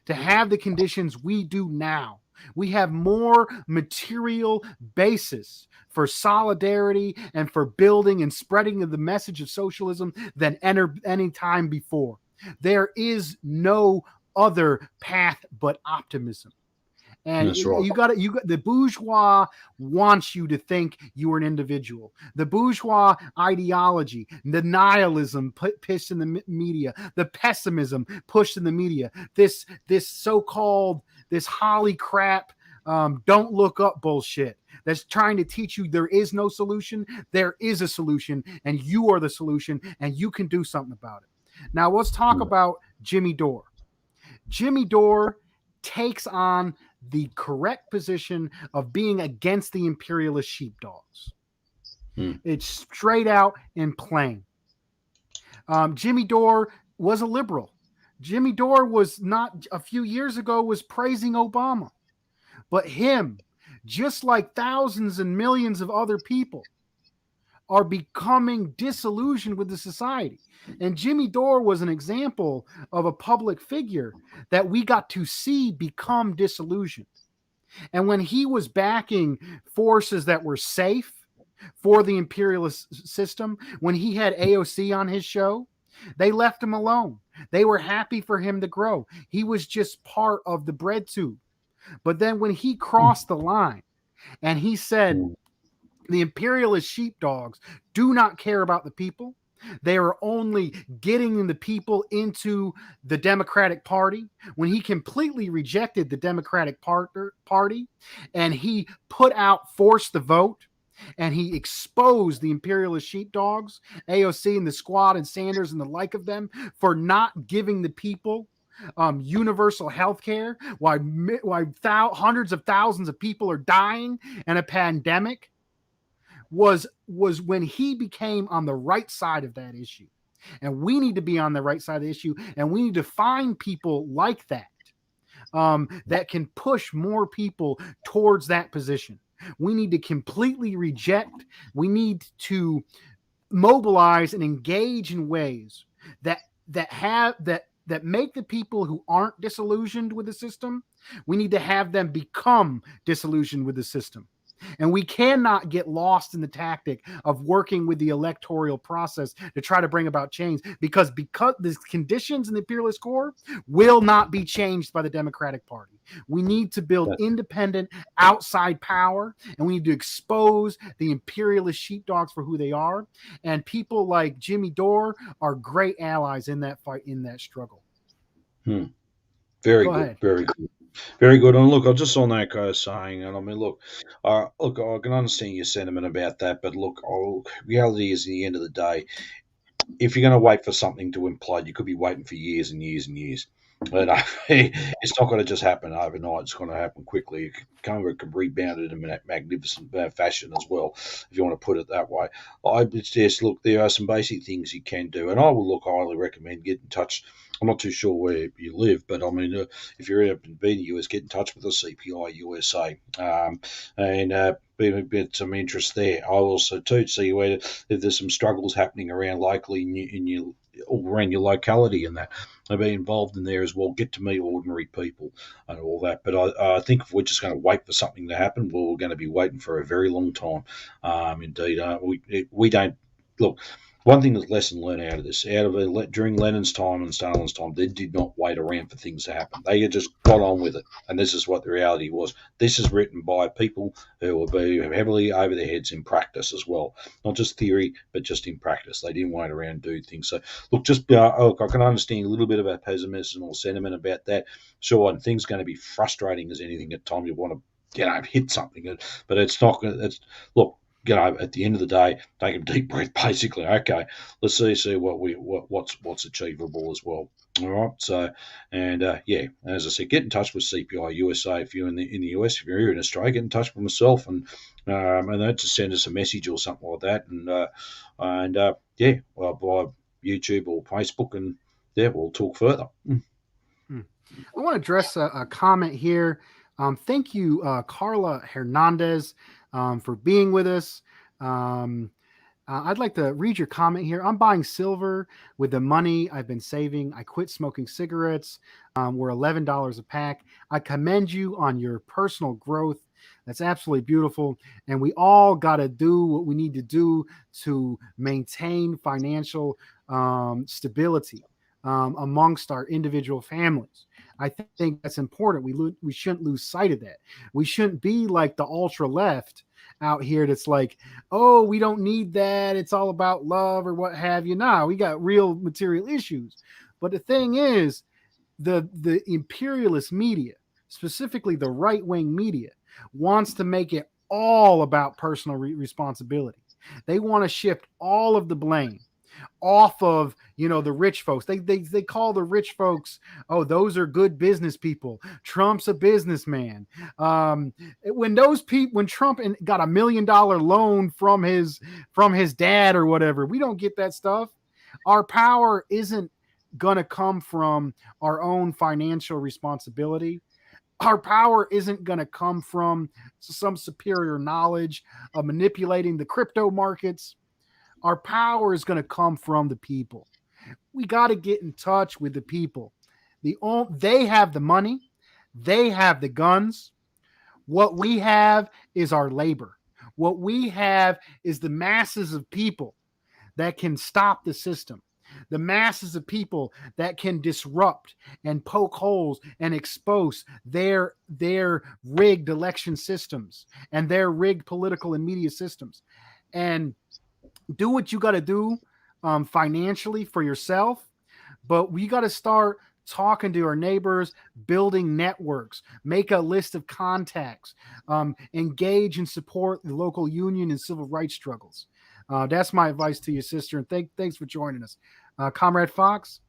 to have the conditions we do now. We have more material basis for solidarity and for building and spreading of the message of socialism than any time before. There is no other path but optimism. And That's right. The bourgeois wants you to think you are an individual. The bourgeois ideology, the nihilism pushed in the media, the pessimism pushed in the media, this so-called, this holly crap, don't look up bullshit that's trying to teach you there is no solution. There is a solution, and you are the solution, and you can do something about it. Now let's talk about Jimmy Dore. Jimmy Dore takes on the correct position of being against the imperialist sheepdogs. It's straight out and plain. Jimmy Dore was a liberal. Jimmy Dore was not, a few years ago, was praising Obama. But him, just like thousands and millions of other people, are becoming disillusioned with the society. And Jimmy Dore was an example of a public figure that we got to see become disillusioned. And when he was backing forces that were safe for the imperialist system, when he had AOC on his show, they left him alone. They were happy for him to grow. He was just part of the bread tube. But then when he crossed the line and he said, the imperialist sheepdogs do not care about the people. They are only getting the people into the Democratic Party. When he completely rejected the Democratic Party and he put out Force the Vote, and he exposed the imperialist sheepdogs, AOC and the Squad and Sanders and the like of them, for not giving the people universal health care, why hundreds of thousands of people are dying in a pandemic, was when he became on the right side of that issue. And we need to be on the right side of the issue, and we need to find people like that that can push more people towards that position. We need to completely reject. We need to mobilize and engage in ways that make the people who aren't disillusioned with the system, we need to have them become disillusioned with the system. And we cannot get lost in the tactic of working with the electoral process to try to bring about change, because the conditions in the imperialist core will not be changed by the Democratic Party. We need to build independent outside power, and we need to expose the imperialist sheepdogs for who they are. And people like Jimmy Dore are great allies in that fight, in that struggle. Very good. Very good. Very good. And look, I just on that guy saying, and I mean, look, I can understand your sentiment about that, but look, reality is, at the end of the day, if you're going to wait for something to implode, you could be waiting for years and years and years. But it's not going to just happen overnight. It's going to happen quickly. Canberra can rebound it in a magnificent fashion as well, if you want to put it that way. I just look. There are some basic things you can do, and I will look. Highly recommend get in touch. I'm not too sure where you live, but I mean, if you're ever been to the US, get in touch with the CPI USA, and get some interest there. I also too see where if there's some struggles happening around locally in your all around your locality and that. I'll be involved in there as well. Get to meet ordinary people and all that. But I think if we're just going to wait for something to happen, well, we're going to be waiting for a very long time. Indeed, we don't look. One thing that's lesson learned out of this, during Lenin's time and Stalin's time, they did not wait around for things to happen. They just got on with it, and this is what the reality was. This is written by people who will be heavily over their heads in practice as well, not just theory, but just in practice. They didn't wait around and do things. So look, look, I can understand a little bit of a pessimism or sentiment about that. Sure, and things going to be frustrating as anything at time you want to, hit something, but it's not going to. Look, at the end of the day, take a deep breath. Basically, okay, let's see what's achievable as well. All right, so and yeah, as I said, get in touch with CPI USA if you're in the US. If you're here in Australia, get in touch with myself and that just send us a message or something like that, and yeah, well, by YouTube or Facebook, and yeah, we'll talk further. Hmm. I want to address a comment here. Thank you, Carla Hernandez, for being with us. Um, I'd like to read your comment here. I'm buying silver with the money I've been saving. I quit smoking cigarettes. We're $11 a pack. I commend you on your personal growth. That's absolutely beautiful. And we all got to do what we need to do to maintain financial stability amongst our individual families. I think that's important. We shouldn't lose sight of that. We shouldn't be like the ultra left out here that's like, oh, we don't need that. It's all about love or what have you. Nah, we got real material issues. But the thing is, the imperialist media, specifically the right wing media, wants to make it all about personal responsibility. They want to shift all of the blame off of the rich folks. They call the rich folks, oh, those are good business people. Trump's a businessman. When Trump got $1 million loan from his dad or whatever, we don't get that stuff. Our power isn't gonna come from our own financial responsibility. Our power isn't going to come from some superior knowledge of manipulating the crypto markets. Our power is going to come from the people. We got to get in touch with the people. They have the money, they have the guns. What we have is our labor. What we have is the masses of people that can stop the system, the masses of people that can disrupt and poke holes and expose their rigged election systems and their rigged political and media systems. And do what you got to do financially for yourself, but we got to start talking to our neighbors, building networks, make a list of contacts, engage and support the local union and civil rights struggles. That's my advice to you, sister. And thanks for joining us, Comrade Fox.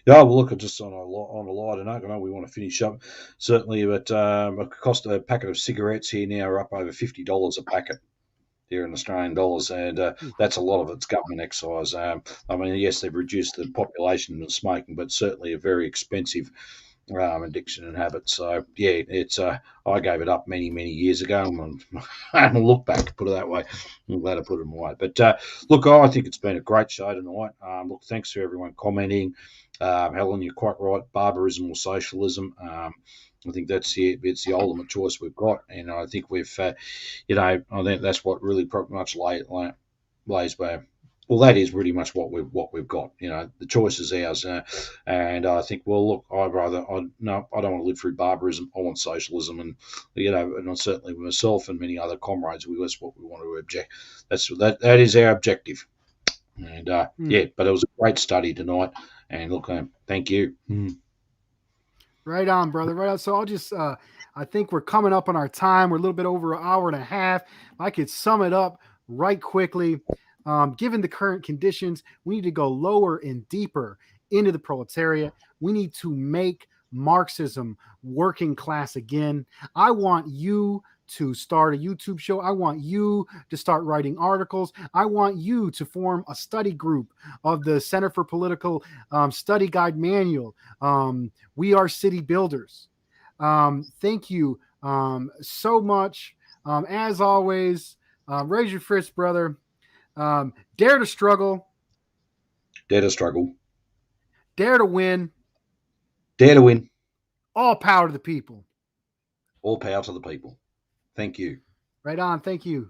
Yeah, well, look, just on a lighter note, I know we want to finish up certainly, but it cost a packet of cigarettes here now are up over $50 a packet here in Australian dollars, and that's a lot of it's government excise. I mean, yes, they've reduced the population of smoking, but certainly a very expensive addiction and habit. So yeah, it's I gave it up many years ago, and I haven't looked back. Put it that way. I'm glad I put them away. But look, I think it's been a great show tonight. Look, thanks to everyone commenting. Helen, you're quite right. Barbarism or socialism. I think it's the ultimate choice we've got, and I think I think that's what really pretty much lays bare. Well, that is pretty much what we've got. The choice is ours, and I think, well, look, no, I don't want to live through barbarism. I want socialism, and and certainly myself and many other comrades, that's what we want to object. That is our objective, and yeah. But it was a great study tonight, and look, thank you. Right on, brother. Right on. So I'll just, I think we're coming up on our time. We're a little bit over an hour and a half. If I could sum it up right quickly. Given the current conditions, we need to go lower and deeper into the proletariat. We need to make Marxism working class again. I want you to start a YouTube show. I want you to start writing articles. I want you to form a study group of the Center for Political Study Guide Manual. We are city builders. Thank you so much. As always, raise your fist, brother. Dare to struggle. Dare to struggle. Dare to win. Dare to win. All power to the people. All power to the people. Thank you. Right on. Thank you.